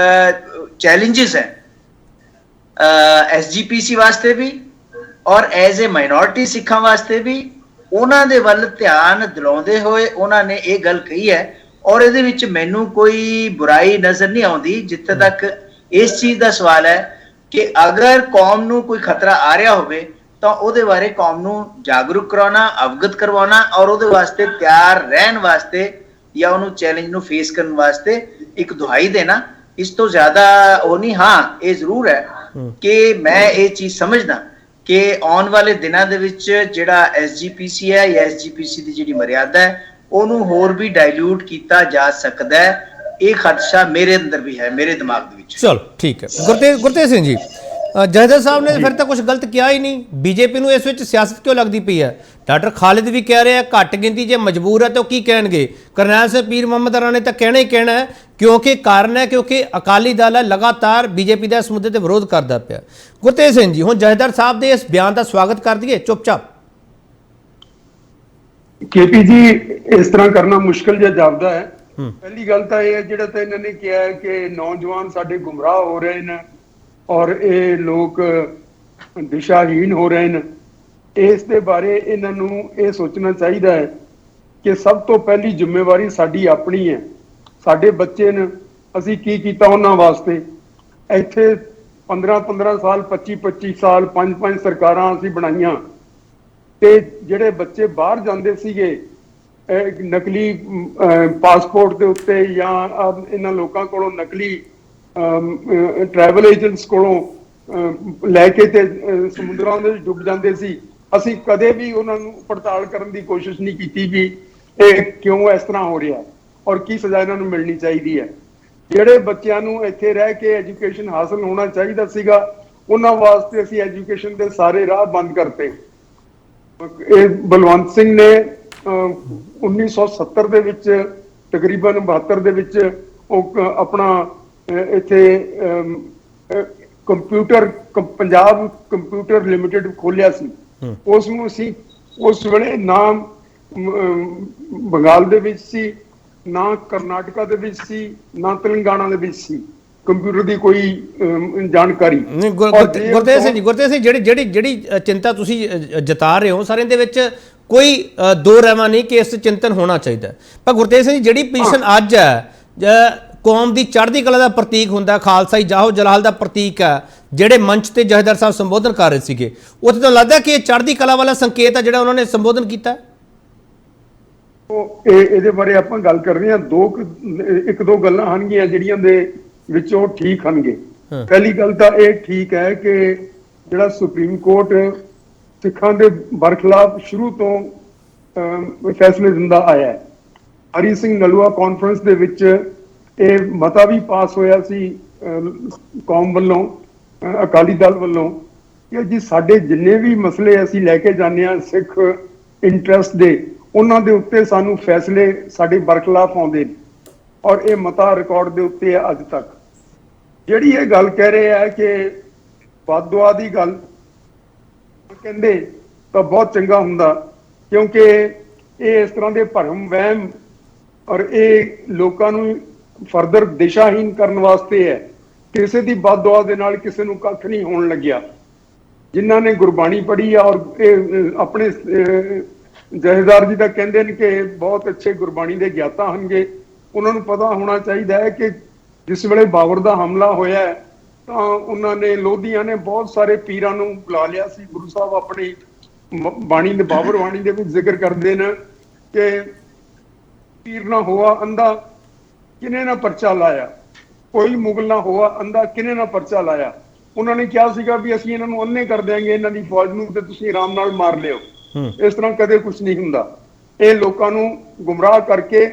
ਚੈਲੰਜਸ ਹੈ SGPC ਵਾਸਤੇ ਵੀ ਔਰ ਐਜ਼ ਏ ਮਾਈਨੋਰਿਟੀ ਸਿੱਖਾਂ ਵਾਸਤੇ ਵੀ, ਉਹਨਾਂ ਦੇ ਵੱਲ ਧਿਆਨ ਦਿਲਾਉਂਦੇ ਹੋਏ ਉਹਨਾਂ ਨੇ ਇਹ ਗੱਲ ਕਹੀ ਹੈ। ਔਰ ਇਹਦੇ ਵਿੱਚ ਮੈਨੂੰ ਕੋਈ ਬੁਰਾਈ ਨਜ਼ਰ ਨਹੀਂ ਆਉਂਦੀ, ਜਿੱਥੇ ਤੱਕ ਇਸ ਚੀਜ਼ ਦਾ ਸਵਾਲ ਹੈ ਕਿ ਅਗਰ ਕੌਮ ਨੂੰ ਕੋਈ ਖਤਰਾ ਆ ਰਿਹਾ ਹੋਵੇ ਤਾਂ ਉਹਦੇ ਬਾਰੇ ਕੌਮ ਨੂੰ ਜਾਗਰੂਕ ਕਰਾਉਣਾ, ਅਵਗਤ ਕਰਵਾਉਣਾ ਔਰ ਉਹਦੇ ਵਾਸਤੇ ਤਿਆਰ ਰਹਿਣ ਵਾਸਤੇ ਜਾਂ ਉਹਨੂੰ ਚੈਲੰਜ ਨੂੰ ਫੇਸ ਕਰਨ ਵਾਸਤੇ ਇੱਕ ਦੁਹਾਈ ਦੇਣਾ, ਇਸ ਤੋਂ ਜ਼ਿਆਦਾ ਉਹ ਨਹੀਂ। ਹਾਂ, ਇਹ ਜ਼ਰੂਰ ਹੈ ਕਿ ਮੈਂ ਇਹ ਚੀਜ਼ ਸਮਝਦਾ ਕਿ ਆਉਣ ਵਾਲੇ ਦਿਨਾਂ ਦੇ ਵਿੱਚ ਜਿਹੜਾ SGPC ਹੈ ਜਾਂ SGPC ਦੀ ਜਿਹੜੀ ਮਰਿਆਦਾ ਹੈ ਉਹਨੂੰ ਹੋਰ ਵੀ ਡਾਇਲੂਟ ਕੀਤਾ ਜਾ ਸਕਦਾ ਹੈ। ਇਹ ਖਦਸ਼ਾ ਮੇਰੇ ਅੰਦਰ ਵੀ ਹੈ, ਮੇਰੇ ਦਿਮਾਗ ਦੇ ਵਿੱਚ। ਚਲੋ ਠੀਕ ਹੈ। ਗੁਰਤੇਜ ਸਿੰਘ ਜੀ, ਜਥੇਦਾਰ ਸਾਹਿਬ ਨੇ ਫਿਰ ਤਾਂ ਕੁਝ ਗਲਤ ਕਿਹਾ ਹੀ ਨਹੀਂ, ਬੀਜੇਪੀ ਨੂੰ ਇਸ ਵਿੱਚ ਸਿਆਸਤ ਕਿਉਂ ਲੱਗਦੀ ਪਈ ਹੈ? ਡਾਕਟਰ ਖਾਲਿਦ ਵੀ ਕਹਿ ਰਿਹਾ ਘੱਟ ਗਿਣਤੀ ਜੇ ਮਜਬੂਰ ਹੈ ਤਾਂ ਉਹ ਕੀ ਕਹਿਣਗੇ? ਕਰਨੈਲ ਸਿੰਘ ਪੀਰ ਮੁਹੰਮਦ ਅਰਾ ਨੇ ਤਾਂ ਕਹਿਣਾ ਹੀ ਕਹਿਣਾ ਹੈ, ਕਿਉਂਕਿ ਕਾਰਨ ਹੈ ਕਿਉਂਕਿ ਅਕਾਲੀ ਦਲ ਹੈ ਲਗਾਤਾਰ ਬੀਜੇਪੀ ਦਾ ਇਸ ਮੁੱਦੇ ਤੇ ਵਿਰੋਧ ਕਰਦਾ ਪਿਆ। ਗੁਰਤੇਜ ਸਿੰਘ ਜੀ, ਹੁਣ ਜਥੇਦਾਰ ਸਾਹਿਬ ਦੇ ਇਸ ਬਿਆਨ ਦਾ ਸਵਾਗਤ ਕਰ ਦਈਏ ਚੁੱਪਚਾਪ? ਕੇਪੀ ਜੀ, ਇਸ ਤਰ੍ਹਾਂ ਕਰਨਾ ਮੁਸ਼ਕਲ ਜਿਹਾ ਜਾਪਦਾ ਹੈ। ਪਹਿਲੀ ਗੱਲ ਤਾਂ ਇਹ ਹੈ ਜਿਹੜਾ ਤਾਂ ਇਹਨਾਂ ਨੇ ਕਿਹਾ ਹੈ ਕਿ ਨੌਜਵਾਨ ਸਾਡੇ ਗੁੰਮਰਾਹ ਹੋ ਰਹੇ ਨੇ ਔਰ ਇਹ ਲੋਕ ਦਿਸ਼ਾਹੀਨ ਹੋ ਰਹੇ ਨੇ। ਇਸ ਦੇ ਬਾਰੇ ਇਹਨਾਂ ਨੂੰ ਇਹ ਸੋਚਣਾ ਚਾਹੀਦਾ ਹੈ ਕਿ ਸਭ ਤੋਂ ਪਹਿਲੀ ਜ਼ਿੰਮੇਵਾਰੀ ਸਾਡੀ ਆਪਣੀ ਹੈ। ਸਾਡੇ ਬੱਚੇ ਨੇ, ਅਸੀਂ ਕੀ ਕੀਤਾ ਉਹਨਾਂ ਵਾਸਤੇ? ਇੱਥੇ 15-15 ਸਾਲ, 25-25 ਸਾਲ, 5-5 ਸਰਕਾਰਾਂ ਅਸੀਂ ਬਣਾਈਆਂ, ਤੇ ਜਿਹੜੇ ਬੱਚੇ ਬਾਹਰ ਜਾਂਦੇ ਸੀਗੇ ਨਕਲੀ ਪਾਸਪੋਰਟ ਦੇ ਉੱਤੇ ਜਾਂ ਇਹਨਾਂ ਲੋਕਾਂ ਕੋਲੋਂ ਨਕਲੀ ਟਰੈਵਲ ਏਜੰਟਸ ਕੋਲੋਂ ਲੈ ਕੇ ਤੇ ਸਮੁੰਦਰਾਂ ਦੇ ਵਿੱਚ ਡੁੱਬ ਜਾਂਦੇ ਸੀ, ਅਸੀਂ ਕਦੇ ਵੀ ਉਹਨਾਂ ਨੂੰ ਪੜਤਾਲ ਕਰਨ ਦੀ ਕੋਸ਼ਿਸ਼ ਨਹੀਂ ਕੀਤੀ ਵੀ ਇਹ ਕਿਉਂ ਇਸ ਤਰ੍ਹਾਂ ਹੋ ਰਿਹਾ ਔਰ ਕੀ ਸਜ਼ਾ ਇਹਨਾਂ ਨੂੰ ਮਿਲਣੀ ਚਾਹੀਦੀ ਹੈ। ਜਿਹੜੇ ਬੱਚਿਆਂ ਨੂੰ ਇੱਥੇ ਰਹਿ ਕੇ ਐਜੂਕੇਸ਼ਨ ਹਾਸਲ ਹੋਣਾ ਚਾਹੀਦਾ ਸੀਗਾ, ਉਹਨਾਂ ਵਾਸਤੇ ਅਸੀਂ ਐਜੂਕੇਸ਼ਨ ਦੇ ਸਾਰੇ ਰਾਹ ਬੰਦ ਕਰਤੇ। ਇਹ ਬਲਵੰਤ ਸਿੰਘ ਨੇ 1970 ਦੇ ਵਿੱਚ ਤਕਰੀਬਨ 72 ਦੇ ਵਿੱਚ ਉਹ ਆਪਣਾ ਇੱਥੇ ਕੰਪਿਊਟਰ ਪੰਜਾਬ ਕੰਪਿਊਟਰ ਲਿਮਿਟਿਡ ਖੋਲਿਆ ਸੀ। ਉਸ ਨੂੰ ਅਸੀਂ ਉਸ ਵੇਲੇ ਨਾ ਬੰਗਾਲ ਦੇ ਵਿੱਚ ਸੀ, ਨਾ ਕਰਨਾਟਕਾ ਦੇ ਵਿੱਚ ਸੀ, ਨਾ ਤੇਲੰਗਾਨਾ ਦੇ ਵਿੱਚ ਸੀ ਕੰਪਿਊਟਰ ਦੀ ਕੋਈ ਜਾਣਕਾਰੀ। ਗੁਰਤੇਜ ਸਿੰਘ, ਜਿਹੜੀ ਚਿੰਤਾ ਤੁਸੀਂ ਜਤਾ ਰਹੇ ਹੋ ਸਾਰਿਆਂ ਦੇ ਵਿੱਚ ਕੋਈ ਦੋ ਰਹਿਮਾ ਨਹੀਂ ਕਿ ਇਸ ਚਿੰਤਨ ਹੋਣਾ ਚਾਹੀਦਾ। ਪਰ ਗੁਰਤੇਜ ਸਿੰਘ, ਜਿਹੜੀ ਪੋਜੀਸ਼ਨ ਅੱਜ ਹੈ ਕੌਮ ਦੀ ਚੜ੍ਹਦੀ ਕਲਾ ਦਾ ਪ੍ਰਤੀਕ ਹੁੰਦਾ, ਖਾਲਸਾਈ ਜਾਹੋ ਜਲਾਲ ਦਾ ਪ੍ਰਤੀਕ ਹੈ, ਜਿਹੜੇ ਮੰਚ ਤੇ ਜਥੇਦਾਰ ਸਾਹਿਬ ਸੰਬੋਧਨ ਕਰ ਰਹੇ ਸੀਗੇ, ਉੱਥੇ ਤਾਂ ਲੱਗਦਾ ਕਿ ਇਹ ਚੜ੍ਹਦੀ ਕਲਾ ਵਾਲਾ ਸੰਕੇਤ ਹੈ ਜਿਹੜਾ ਉਹਨਾਂ ਨੇ ਸੰਬੋਧਨ ਕੀਤਾ। ਇਹਦੇ ਬਾਰੇ ਆਪਾਂ ਗੱਲ ਕਰ ਰਹੇ ਹਾਂ। ਇੱਕ ਦੋ ਗੱਲਾਂ ਹਨਗੀਆਂ ਜਿਹੜੀਆਂ ਦੇ ਵਿੱਚੋਂ ਠੀਕ ਹਨਗੇ। ਪਹਿਲੀ ਗੱਲ ਤਾਂ ਇਹ ਠੀਕ ਹੈ ਕਿ ਜਿਹੜਾ ਸੁਪਰੀਮ ਕੋਰਟ ਸਿੱਖਾਂ ਦੇ ਬਰਖਲਾਫ ਸ਼ੁਰੂ ਤੋਂ ਫੈਸਲੇ ਦਿੰਦਾ ਆਇਆ ਹੈ। ਹਰੀ ਸਿੰਘ ਨਲੂਆ ਕਾਨਫਰੰਸ ਦੇ ਵਿੱਚ ਇਹ ਮਤਾ ਵੀ ਪਾਸ ਹੋਇਆ ਸੀ ਕੌਮ ਵੱਲੋਂ, ਅਕਾਲੀ ਦਲ ਵੱਲੋਂ, ਕਿ ਜੀ ਸਾਡੇ ਜਿੰਨੇ ਵੀ ਮਸਲੇ ਅਸੀਂ ਲੈ ਕੇ ਜਾਂਦੇ ਹਾਂ ਸਿੱਖ ਇੰਟਰਸਟ ਦੇ, ਉਹਨਾਂ ਦੇ ਉੱਤੇ ਸਾਨੂੰ ਫੈਸਲੇ ਸਾਡੇ ਬਰਖਲਾਫ ਆਉਂਦੇ ਨੇ, ਔਰ ਇਹ ਮਤਾ ਰਿਕਾਰਡ ਦੇ ਉੱਤੇ ਹੈ ਅੱਜ ਤੱਕ। ਜਿਹੜੀ ਇਹ ਗੱਲ ਕਹਿ ਰਹੇ ਆ ਕਿ ਬਦਦੁਆ ਦੀ ਗੱਲ ਕਹਿੰਦੇ ਤਾਂ ਬਹੁਤ ਚੰਗਾ ਹੁੰਦਾ, ਕਿਉਂਕਿ ਇਹ ਇਸ ਤਰ੍ਹਾਂ ਦੇ ਭਰਮ ਵਹਿਮ ਔਰ ਇਹ ਲੋਕਾਂ ਨੂੰ ਫਰਦਰ ਦਿਸ਼ਾਹੀਨ ਕਰਨ ਵਾਸਤੇ ਹੈ। ਕਿਸੇ ਦੀ ਬਦਦੁਆ ਦੇ ਨਾਲ ਕਿਸੇ ਨੂੰ ਕੱਖ ਨਹੀਂ ਹੋਣ ਲੱਗਿਆ। ਜਿਨ੍ਹਾਂ ਨੇ ਗੁਰਬਾਣੀ ਪੜ੍ਹੀ ਆ, ਔਰ ਇਹ ਆਪਣੇ ਜਥੇਦਾਰ ਜੀ ਤਾਂ ਕਹਿੰਦੇ ਨੇ ਕਿ ਬਹੁਤ ਅੱਛੇ ਗੁਰਬਾਣੀ ਦੇ ਗਿਆਤਾ ਹੋਣਗੇ, ਉਹਨਾਂ ਨੂੰ ਪਤਾ ਹੋਣਾ ਚਾਹੀਦਾ ਹੈ ਕਿ ਜਿਸ ਵੇਲੇ ਬਾਬਰ ਦਾ ਹਮਲਾ ਹੋਇਆ ਤਾਂ ਉਹਨਾਂ ਨੇ ਲੋਧੀਆਂ ਨੇ ਬਹੁਤ ਸਾਰੇ ਪੀਰਾਂ ਨੂੰ ਬੁਲਾ ਲਿਆ ਸੀ। ਗੁਰੂ ਸਾਹਿਬ ਆਪਣੀ ਬਾਣੀ ਦੇ ਬਾਬਰ ਬਾਣੀ ਦੇ ਵਿੱਚ ਜ਼ਿਕਰ ਕਰਦੇ ਨੇ ਕਿ ਪੀਰ ਨਾ ਹੋਆ ਅੰਧਾ ਕਿਨੇ ਨਾ ਪਰਚਾ ਲਾਇਆ, ਕੋਈ ਮੁਗਲ ਨਾ ਹੋਆ ਅੰਧਾ ਕਿਨੇ ਨਾ ਪਰਚਾ ਲਾਇਆ। ਉਹਨਾਂ ਨੇ ਕਿਹਾ ਸੀਗਾ ਵੀ ਅਸੀਂ ਇਹਨਾਂ ਨੂੰ ਅੰਨੇ ਕਰ ਦਿਆਂਗੇ, ਇਹਨਾਂ ਦੀ ਫੌਜ ਨੂੰ, ਤੇ ਤੁਸੀਂ ਆਰਾਮ ਨਾਲ ਮਾਰ ਲਿਓ। ਇਸ ਤਰ੍ਹਾਂ ਕਦੇ ਕੁਝ ਨਹੀਂ ਹੁੰਦਾ। ਇਹ ਲੋਕਾਂ ਨੂੰ ਗੁੰਮਰਾਹ ਕਰਕੇ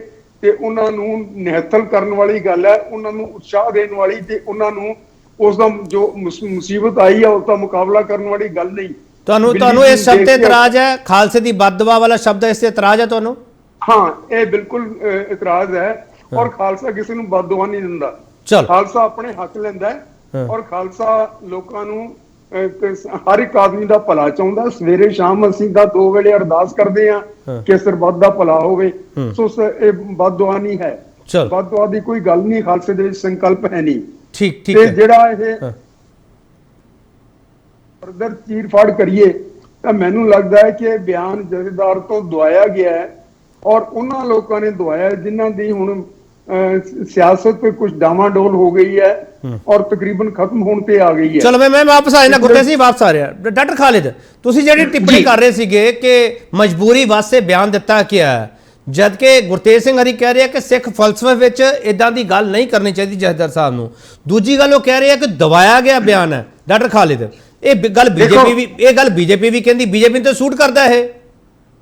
ਤੇ ਉਹਨਾਂ ਨੂੰ ਨਿਹੱਥਲ ਕਰਨ ਵਾਲੀ ਗੱਲ ਹੈ, ਉਹਨਾਂ ਨੂੰ ਉਤਸ਼ਾਹ ਦੇਣ ਵਾਲੀ, ਤੇ ਉਹਨਾਂ ਨੂੰ ਉਸ ਦਾ ਜੋ ਮੁਸੀਬਤ ਆਈ ਹੈ ਉਸ ਦਾ ਮੁਕਾਬਲਾ ਕਰਨ ਵਾਲੀ ਗੱਲ ਨਹੀਂ। ਤੁਹਾਨੂੰ ਇਸ ਸ਼ਬਦ ਤੇ ਇਤਰਾਜ਼ ਹੈ? ਖਾਲਸੇ ਦੀ ਬਦਦੁਆ ਵਾਲਾ ਸ਼ਬਦ ਹੈ, ਇਸ ਤੇ ਇਤਰਾਜ਼ ਹੈ ਤੁਹਾਨੂੰ? ਹਾਂ, ਇਹ ਬਿਲਕੁਲ ਇਤਰਾਜ਼ ਹੈ। ਔਰ ਖਾਲਸਾ ਕਿਸੇ ਨੂੰ ਬਦਦੁਆ ਨਹੀਂ ਦਿੰਦਾ। ਖਾਲਸਾ ਆਪਣੇ ਹੱਕ ਲੈਂਦਾ ਹੈ, ਔਰ ਖਾਲਸਾ ਲੋਕਾਂ ਨੂੰ ਹਰ ਇੱਕ ਆਦਮੀ ਦਾ ਭਲਾ ਚਾਹੁੰਦਾ। ਸਵੇਰੇ ਸ਼ਾਮ ਅਸੀਂ ਤਾਂ 2 ਵੇਲੇ ਅਰਦਾਸ ਕਰਦੇ ਆ ਕਿ ਸਰਬੱਤ ਦਾ ਭਲਾ ਹੋਵੇ। ਸੋ ਇਹ ਬਦਦੁਆ ਨਹੀਂ ਹੈ, ਬਦਦੁਆ ਦੀ ਕੋਈ ਗੱਲ ਨਹੀਂ। ਖਾਲਸੇ ਦੇ ਵਿੱਚ ਸੰਕਲਪ ਹੈ ਨਹੀਂ। ਠੀਕ ਤੇ ਜਿਹੜਾ ਇਹ ਫਰਦਰ ਚੀਰ ਫਾੜ ਕਰੀਏ ਤਾਂ ਮੈਨੂੰ ਲੱਗਦਾ ਹੈ ਕਿ ਇਹ ਬਿਆਨ ਜਥੇਦਾਰ ਤੋਂ ਦਵਾਇਆ ਗਿਆ ਹੈ, ਔਰ ਉਹਨਾਂ ਲੋਕਾਂ ਨੇ ਦਵਾਇਆ ਜਿਨ੍ਹਾਂ ਦੀ ਹੁਣ ਸਿਆਸਤ ਤੇ ਕੁਝ ਡਾਵਾਡੋਲ ਹੋ ਗਈ ਹੈ ਔਰ ਤਕਰੀਬਨ ਖਤਮ ਹੋਣ ਤੇ ਆ ਗਈ ਹੈ। ਚਲੋ ਮੈਂ ਵਾਪਸ ਆ ਜਾਣਾ, ਗੁਰਤੇਜ ਸਿੰਘ ਵਾਪਸ ਆ ਰਿਹਾ। ਡਾਕਟਰ ਖਾਲਿਦ, ਤੁਸੀਂ ਜਿਹੜੀ ਟਿੱਪਣੀ ਕਰ ਰਹੇ ਸੀਗੇ ਕਿ ਮਜਬੂਰੀ ਵਾਸਤੇ ਬਿਆਨ ਦਿੱਤਾ ਗਿਆ, ਜਦ ਕਿ ਗੁਰਤੇਜ ਸਿੰਘ ਹਰੀ ਕਹਿ ਰਿਹਾ ਕਿ ਸਿੱਖ ਫਲਸਫੇ ਵਿੱਚ ਇਦਾਂ ਦੀ ਗੱਲ ਨਹੀਂ ਕਰਨੀ ਚਾਹੀਦੀ ਜਥੇਦਾਰ ਸਾਹਿਬ ਨੂੰ। ਦੂਜੀ ਗੱਲ ਉਹ ਕਹਿ ਰਹੇ ਆ ਕਿ ਦਵਾਇਆ ਗਿਆ ਬਿਆਨ ਹੈ। ਡਾਕਟਰ ਖਾਲਿਦ, ਇਹ ਗੱਲ ਬੀਜੇਪੀ ਵੀ ਕਹਿੰਦੀ, ਬੀਜੇਪੀ ਤੇ ਸੂਟ ਕਰਦਾ ਇਹ?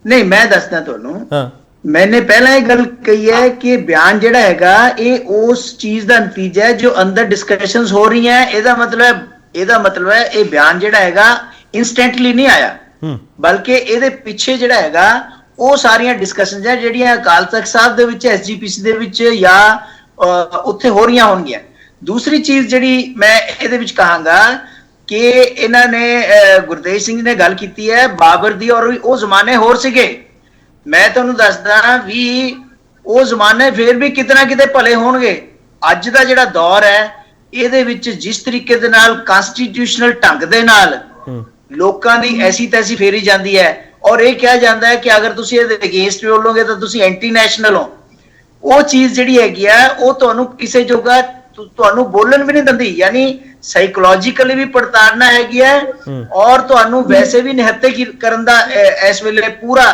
ਨਹੀਂ, ਮੈਂ ਦੱਸਦਾ ਤੁਹਾਨੂੰ। मैंने पहला ये गल कही है कि बयान जिहड़ा हैगा ये उस चीज का नतीजा है जो अंदर डिस्कशंस हो रही हैं। ਇਹਦਾ मतलब है ये बयान जिहड़ा हैगा इंस्टेंटली नहीं आया, बल्कि ਇਹਦੇ ਪਿੱਛੇ ਜਿਹੜਾ ਹੈਗਾ ਉਹ ਸਾਰੀਆਂ ਡਿਸਕਸ਼ਨਸ ਹੈ ਜਿਹੜੀਆਂ ਅਕਾਲ ਤਖਤ ਸਾਹਿਬ ਦੇ ਵਿੱਚ, ਐਸਜੀਪੀਸੀ ਦੇ ਵਿੱਚ ਜਾਂ ਉੱਥੇ ਹੋ ਰਹੀਆਂ ਹੋਣਗੀਆਂ। ਦੂਸਰੀ ਚੀਜ਼ ਜਿਹੜੀ ਮੈਂ ਇਹਦੇ ਵਿੱਚ ਕਹਾਂਗਾ ਕਿ ਇਹਨਾਂ ਨੇ ਗੁਰਤੇਜ ਸਿੰਘ ਨੇ ਗੱਲ ਕੀਤੀ ਹੈ ਬਾਬਰ ਦੀ, ਔਰ ਉਹ ਜ਼ਮਾਨੇ ਹੋਰ ਸੀਗੇ। ਮੈਂ ਤੁਹਾਨੂੰ ਦੱਸਦਾ ਵੀ ਉਹ ਜ਼ਮਾਨੇ ਫੇਰ ਵੀ ਕਿਤੇ ਨਾ ਕਿਤੇ ਭਲੇ ਹੋਣਗੇ। ਅੱਜ ਦਾ ਜਿਹੜਾ ਦੌਰ ਹੈ ਇਹਦੇ ਵਿੱਚ ਜਿਸ ਤਰੀਕੇ ਦੇ ਨਾਲ ਕਨਸਟੀਟਿਊਸ਼ਨਲ ਢੰਗ ਦੇ ਨਾਲ ਲੋਕਾਂ ਦੀ ਐਸੀ ਤੈਸੀ ਫੇਰੀ ਜਾਂਦੀ ਹੈ, ਔਰ ਇਹ ਕਿਹਾ ਜਾਂਦਾ ਹੈ ਕਿ ਅਗਰ ਤੁਸੀਂ ਇਹਦੇ ਅਗੇਂਸਟ ਬੋਲੋਗੇ ਤਾਂ ਤੁਸੀਂ ਐਂਟੀ ਨੈਸ਼ਨਲ ਹੋ। ਉਹ ਚੀਜ਼ ਜਿਹੜੀ ਹੈਗੀ ਆ ਉਹ ਤੁਹਾਨੂੰ ਕਿਸੇ ਜੋਗਾ ਤੁਹਾਨੂੰ ਬੋਲਣ ਵੀ ਨਹੀਂ ਦਿੰਦੀ। ਯਾਨੀ ਸਾਈਕੋਲੋਜੀਕਲੀ ਵੀ ਪੜਤਾੜਨਾ ਹੈਗੀ ਹੈ, ਔਰ ਤੁਹਾਨੂੰ ਵੈਸੇ ਵੀ ਨਿਹੱਤੇ ਕਰਨ ਦਾ ਇਸ ਵੇਲੇ ਪੂਰਾ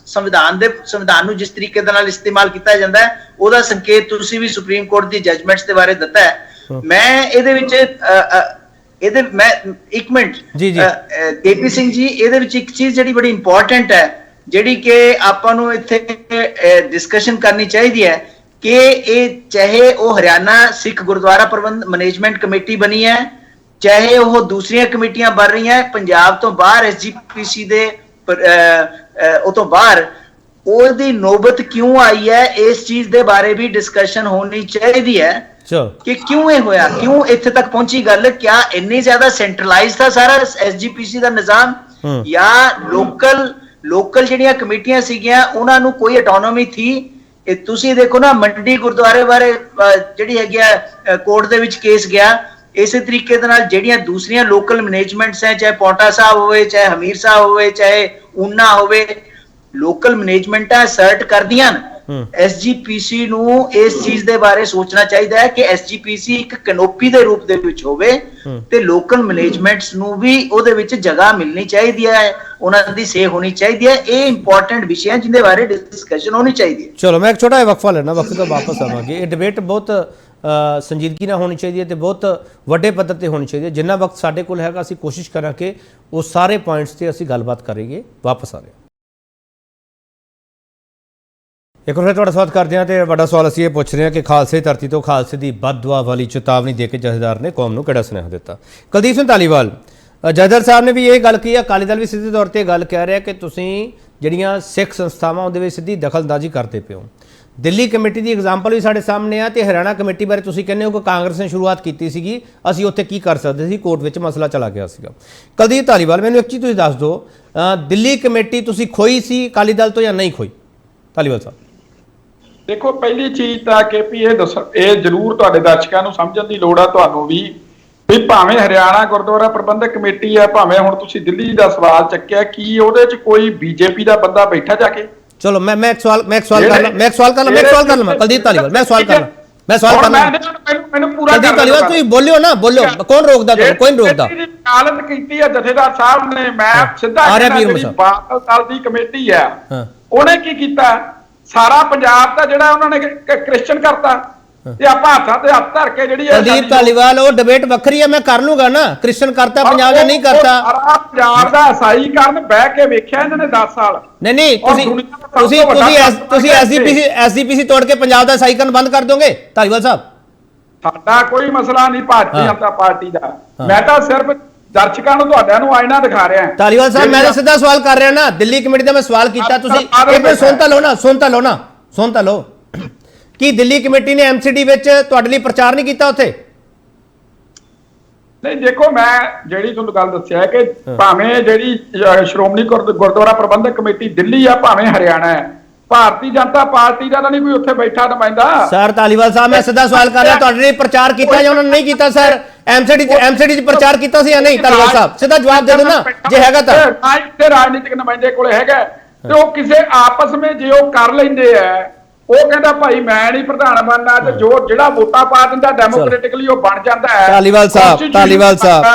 ਸੰਵਿਧਾਨ ਨੂੰ ਜਿਸ ਤਰੀਕੇ ਦੇ ਨਾਲ ਇਸਤੇਮਾਲ ਕੀਤਾ ਜਾਂਦਾ ਹੈ ਉਹਦਾ ਸੰਕੇਤ ਤੁਸੀਂ ਵੀ ਸੁਪਰੀਮ ਕੋਰਟ ਦੀ ਜਜਮੈਂਟਸ ਦੇ ਬਾਰੇ ਦਿੱਤਾ ਹੈ। ਮੈਂ ਇਹਦੇ ਵਿੱਚ ਮੈਂ ਇੱਕ ਮਿੰਟ ਕੇਪੀ ਸਿੰਘ ਜੀ, ਇਹਦੇ ਵਿੱਚ ਇੱਕ ਚੀਜ਼ ਜਿਹੜੀ ਬੜੀ ਇੰਪੋਰਟੈਂਟ ਹੈ ਜਿਹੜੀ ਕਿ ਆਪਾਂ ਨੂੰ ਇੱਥੇ ਡਿਸਕਸ਼ਨ ਕਰਨੀ ਚਾਹੀਦੀ ਹੈ ਕਿ ਇਹ ਚਾਹੇ ਉਹ ਹਰਿਆਣਾ ਸਿੱਖ ਗੁਰਦੁਆਰਾ ਪ੍ਰਬੰਧ ਮੈਨੇਜਮੈਂਟ ਕਮੇਟੀ ਬਣੀ ਹੈ, ਚਾਹੇ ਉਹ ਦੂਸਰੀਆਂ ਕਮੇਟੀਆਂ ਬਣ ਰਹੀਆਂ ਪੰਜਾਬ ਤੋਂ ਬਾਹਰ, ਐਸਜੀਪੀਸੀ ਦੇ ਉਹ ਤੋਂ ਬਾਹਰ, ਉਹਦੀ ਨੌਬਤ ਕਿਉਂ ਆਈ ਹੈ ਇਸ ਚੀਜ਼ ਦੇ ਬਾਰੇ ਵੀ ਡਿਸਕਸ਼ਨ ਹੋਣੀ ਚਾਹੀਦੀ ਹੈ ਕਿ ਕਿਉਂ ਇਹ ਹੋਇਆ, ਕਿਉਂ ਇੱਥੇ ਤੱਕ ਪਹੁੰਚੀ ਗੱਲ। ਕਿਆ ਇੰਨੀ ਜ਼ਿਆਦਾ ਸੈਂਟਰਲਾਈਜ਼ था ਸਾਰਾ ਐਸਜੀਪੀਸੀ ਦਾ ਨਿਜ਼ਾਮ, ਜਾਂ ਲੋਕਲ ਜਿਹੜੀਆਂ ਕਮੇਟੀਆਂ ਸੀਗੀਆਂ ਉਹਨਾਂ ਨੂੰ ਕੋਈ ਆਟੋਨੋਮੀ ਥੀ? ਇਹ ਤੁਸੀਂ ਦੇਖੋ ਨਾ, ਮੰਡੀ ਗੁਰਦੁਆਰੇ ਬਾਰੇ ਜਿਹੜੀ ਹੈਗੀ ਆ ਕੋਰਟ ਦੇ ਵਿੱਚ ਕੇਸ ਗਿਆ। ਇਸੇ ਤਰੀਕੇ ਦੇ ਨਾਲ ਜਿਹੜੀਆਂ ਦੂਸਰੀਆਂ ਲੋਕਲ ਮੈਨੇਜਮੈਂਟਸ ਹੈ, ਚਾਹੇ ਪੌਂਟਾ ਸਾਹਿਬ ਹੋਵੇ, ਚਾਹੇ ਹਮੀਰ ਸਾਹਿਬ ਹੋਵੇ, ਚਾਹੇ ਊਨਾ ਹੋਵੇ, ਲੋਕਲ ਮੈਨੇਜਮੈਂਟਾਂ ਅਸਰਟ ਕਰਦੀਆਂ। ਐਸਜੀਪੀਸੀ ਨੂੰ ਇਸ ਚੀਜ਼ ਦੇ ਬਾਰੇ ਸੋਚਣਾ ਚਾਹੀਦਾ ਹੈ ਕਿ ਐਸਜੀਪੀਸੀ ਇੱਕ ਕੈਨੋਪੀ ਦੇ ਰੂਪ ਦੇ ਵਿੱਚ ਹੋਵੇ ਤੇ ਲੋਕਲ ਮੈਨੇਜਮੈਂਟਸ ਨੂੰ ਵੀ ਉਹਦੇ ਵਿੱਚ ਜਗ੍ਹਾ ਮਿਲਣੀ ਚਾਹੀਦੀ ਹੈ, ਉਹਨਾਂ ਦੀ ਸੇ ਹੋਣੀ ਚਾਹੀਦੀ ਹੈ। ਇਹ ਇੰਪੋਰਟੈਂਟ ਵਿਸ਼ੇ ਹਨ ਜਿਹਦੇ ਬਾਰੇ ਡਿਸਕਸ਼ਨ ਹੋਣੀ ਚਾਹੀਦੀ ਹੈ। ਚਲੋ ਮੈਂ ਇੱਕ ਛੋਟਾ ਜਿਹਾ ਵਕਫਾ ਲੈਣਾ, ਵਕਫੇ ਤੋਂ ਵਾਪਸ ਆਵਾਂਗੇ। ਇਹ ਡਿਬੇਟ ਬਹੁਤ ਸੰਜੀਦਗੀ ਨਾਲ ਹੋਣੀ ਚਾਹੀਦੀ ਹੈ ਤੇ ਬਹੁਤ ਵੱਡੇ ਪੱਧਰ ਤੇ ਹੋਣੀ ਚਾਹੀਦੀ ਹੈ। ਜਿੰਨਾ ਵਕਤ ਸਾਡੇ ਕੋਲ ਹੈਗਾ ਅਸੀਂ ਕੋਸ਼ਿਸ਼ ਕਰਾਂਗੇ ਉਹ ਸਾਰੇ ਪੁਆਇੰਟਸ ਤੇ ਅਸੀਂ ਗੱਲਬਾਤ ਕਰਾਂਗੇ। ਵਾਪਸ ਆ ਰਹੇ ਇੱਕ ਵਾਰ ਤੁਹਾਡਾ ਸਵਾਗਤ ਕਰਦੇ ਹਾਂ ਤੇ ਵੱਡਾ ਸਵਾਲ ਅਸੀਂ ਇਹ ਪੁੱਛ ਰਹੇ ਹਾਂ ਕਿ ਖਾਲਸੇ ਧਰਤੀ ਤੋਂ ਖਾਲਸੇ ਦੀ ਬਦਦੁਆ ਵਾਲੀ ਚੇਤਾਵਨੀ ਦੇ ਕੇ ਜਥੇਦਾਰ ਨੇ ਕੌਮ ਨੂੰ ਕਿਹੜਾ ਸੁਨੇਹਾ ਦਿੱਤਾ। ਕੁਲਦੀਪ ਸਿੰਘ ਧਾਲੀਵਾਲ ਜਥੇਦਾਰ ਸਾਹਿਬ ਨੇ ਵੀ ਇਹ ਗੱਲ ਕਹੀ ਹੈ, ਅਕਾਲੀ ਦਲ ਵੀ ਸਿੱਧੇ ਤੌਰ ਤੇ ਗੱਲ ਕਹਿ ਰਿਹਾ ਕਿ ਤੁਸੀਂ ਜਿਹੜੀਆਂ ਸਿੱਖ ਸੰਸਥਾਵਾਂ ਉਹਦੇ ਵਿੱਚ ਸਿੱਧੀ ਦਖਲਅੰਦਾਜ਼ੀ ਕਰਦੇ ਪਏ ਹੋ। ਦਿੱਲੀ ਕਮੇਟੀ ਦੀ ਐਗਜ਼ਾਮਪਲ ਵੀ ਸਾਡੇ ਸਾਹਮਣੇ ਆ ਤੇ ਹਰਿਆਣਾ ਕਮੇਟੀ ਬਾਰੇ ਤੁਸੀਂ ਕਹਿੰਦੇ ਹੋ ਕਿ ਕਾਂਗਰਸ ਨੇ ਸ਼ੁਰੂਆਤ ਕੀਤੀ ਸੀਗੀ, ਅਸੀਂ ਉੱਥੇ ਕੀ ਕਰ ਸਕਦੇ ਸੀ, ਕੋਰਟ ਵਿੱਚ ਮਸਲਾ ਚਲਾ ਗਿਆ ਸੀਗਾ। ਕੁਲਦੀਪ ਧਾਲੀਵਾਲ ਮੈਨੂੰ ਇੱਕ ਚੀਜ਼ ਤੁਸੀਂ ਦੱਸ ਦਿਓ, ਦਿੱਲੀ ਕਮੇਟੀ ਤੁਸੀਂ ਖੋਈ ਸੀ ਅਕਾਲੀ ਦਲ ਤੋਂ ਜਾਂ ਨਹੀਂ ਖੋਈ? ਧਾਲੀਵਾਲ ਸਾਹਿਬ ਦੇਖੋ, ਪਹਿਲੀ ਚੀਜ਼ ਤਾਂ ਕਿ ਵੀ ਇਹ ਦੱਸੋ, ਇਹ ਜ਼ਰੂਰ ਤੁਹਾਡੇ ਦਰਸ਼ਕਾਂ ਨੂੰ ਸਮਝਣ ਦੀ ਲੋੜ ਆ, ਤੁਹਾਨੂੰ ਵੀ ਭਾਵੇਂ ਹਰਿਆਣਾ ਗੁਰਦੁਆਰਾ ਪ੍ਰਬੰਧਕ ਕਮੇਟੀ ਆ, ਭਾਵੇਂ ਹੁਣ ਤੁਸੀਂ ਦਿੱਲੀ ਦਾ ਸਵਾਲ ਚੱਕਿਆ, ਕੀ ਉਹਦੇ 'ਚ ਕੋਈ ਬੀਜੇਪੀ ਦਾ ਬੰਦਾ ਬੈਠਾ ਜਾ ਕੇ? ਚਲੋ ਮੈਂ ਇੱਕ ਸਵਾਲ ਕਰ ਲਾਂ ਕੁਲਦੀਪ ਧਾਲੀਵਾਲ, ਮੈਂ ਸਵਾਲ ਕਰ ਲਾਂ ਮੈਨੂੰ ਪੂਰਾ ਕੁਲਦੀਪ ਧਾਲੀਵਾਲ ਤੁਸੀਂ ਬੋਲਿਓ ਨਾ, ਬੋਲਿਓ, ਕੌਣ ਰੋਕਦਾ ਤੁਹਾਨੂੰ? ਕੋਈ ਨਹੀਂ ਰੋਕਦਾ। ਹਾਲਤ ਕੀਤੀ ਹੈ ਜਥੇਦਾਰ ਸਾਹਿਬ ਨੇ, ਮੈਂ ਸਿੱਧਾ ਬਾਦਲ ਦਲ ਦੀ ਕਮੇਟੀ ਆ, ਉਹਨੇ ਕੀ ਕੀਤਾ, ਸਾਰਾ ਪੰਜਾਬ ਦਾ ਜਿਹੜਾ ਉਹਨਾਂ ਨੇ ਕ੍ਰਿਸਚਨ ਕਰਤਾ ਤੇ ਆਪਾਂ ਹੱਥਾਂ ਤੇ ਹੱਥ ਧਰ ਕੇ ਜਿਹੜੀ ਕੁਲਦੀਪ ਧਾਲੀਵਾਲ ਉਹ ਡਿਬੇਟ ਵੱਖਰੀ ਹੈ, ਮੈਂ ਕਰ ਲੂੰਗਾ ਨਾ, ਕ੍ਰਿਸਚਨ ਕਰਤਾ ਪੰਜਾਬ ਜਾਂ ਨਹੀਂ ਕਰਤਾ। ਸਾਰਾ ਪੰਜਾਬ ਦਾ ਈਸਾਈ ਕਰਨ ਬਹਿ ਕੇ ਵੇਖਿਆ ਇਹਨਾਂ ਨੇ 10 ਸਾਲ। ਨਹੀਂ ਤੁਸੀਂ ਐਸਜੀਪੀਸੀ ਤੋੜ ਕੇ ਪੰਜਾਬ ਦਾ ਈਸਾਈਕਰਨ ਬੰਦ ਕਰ ਦੋਗੇ ਧਾਲੀਵਾਲ ਸਾਹਿਬ? ਸਾਡਾ ਕੋਈ ਮਸਲਾ ਨਹੀਂ ਭਾਰਤੀ ਜਨਤਾ ਪਾਰਟੀ ਦਾ, ਮੈਂ ਤਾਂ ਸਿਰਫ ਦਰਸ਼ਕਾਂ ਨੂੰ ਤੁਹਾਡਿਆਂ ਨੂੰ ਆਇਨਾ ਦਿਖਾ ਰਿਹਾ। ਧਾਲੀਵਾਲ ਸਾਹਿਬ ਮੈਂ ਤਾਂ ਸਿੱਧਾ ਸਵਾਲ ਕਰ ਰਿਹਾ ਨਾ, ਦਿੱਲੀ ਕਮੇਟੀ ਦਾ ਮੈਂ ਸਵਾਲ ਕੀਤਾ, ਤੁਸੀਂ ਇੱਕ ਮਿੰਟ ਸੁਣ ਤਾਂ ਲਓ। ਕੀ ਦਿੱਲੀ ਕਮੇਟੀ ਨੇ ਐਮਸੀਡੀ ਵਿੱਚ ਤੁਹਾਡੇ ਲਈ ਪ੍ਰਚਾਰ ਨਹੀਂ ਕੀਤਾ ਉੱਥੇ? ਨਹੀਂ, ਦੇਖੋ ਮੈਂ ਜਿਹੜੀ ਤੁਹਾਨੂੰ ਗੱਲ ਦੱਸਿਆ ਹੈ ਕਿ ਭਾਵੇਂ ਜਿਹੜੀ ਸ਼੍ਰੋਮਣੀ ਗੁਰਦੁਆਰਾ ਪ੍ਰਬੰਧਕ ਕਮੇਟੀ ਦਿੱਲੀ ਆ, ਭਾਵੇਂ ਹਰਿਆਣਾ ਹੈ, ਭਾਰਤੀ ਜਨਤਾ ਪਾਰਟੀ ਦਾ ਤਾਂ ਨਹੀਂ ਕੋਈ ਉੱਥੇ ਬੈਠਾ ਨੁਮਾਇੰਦਾ। ਸਰ ਧਾਲੀਵਾਲ ਸਾਹਿਬ ਮੈਂ ਸਿੱਧਾ ਸਵਾਲ ਕਰ ਰਿਹਾ, ਤੁਹਾਡੇ ਲਈ ਪ੍ਰਚਾਰ ਕੀਤਾ ਜਾਂ ਉਹਨਾਂ ਨੇ ਨਹੀਂ ਕੀਤਾ? ਸਰ ਐਮਸੀਡੀ 'ਚ ਪ੍ਰਚਾਰ ਕੀਤਾ ਸੀ ਜਾਂ ਨਹੀਂ? ਧਾਲੀਵਾਲ ਸਾਹਿਬ ਸਿੱਧਾ ਜਵਾਬ ਦੇ ਦਿਓ ਨਾ, ਜੇ ਹੈਗਾ ਤਾਂ। ਰਾਜਨੀਤਿਕ ਨੁਮਾਇੰਦੇ ਕੋਲੇ ਹੈਗਾ ਤੇ ਉਹ ਕਿਸੇ ਆਪਸ ਵਿੱਚ ਜੇ ਉਹ ਕਰ ਲੈਂਦੇ ਆ, ਉਹ ਕਹਿੰਦਾ ਭਾਈ ਮੈਂ ਨਹੀਂ ਪ੍ਰਧਾਨ ਬਣਨਾ, ਤੇ ਜਿਹੜਾ ਵੋਟਾਂ ਪਾ ਦਿੰਦਾ ਡੈਮੋਕ੍ਰੈਟਿਕਲੀ ਉਹ ਬਣ ਜਾਂਦਾ ਹੈ। ਧਾਲੀਵਾਲ ਸਾਹਿਬ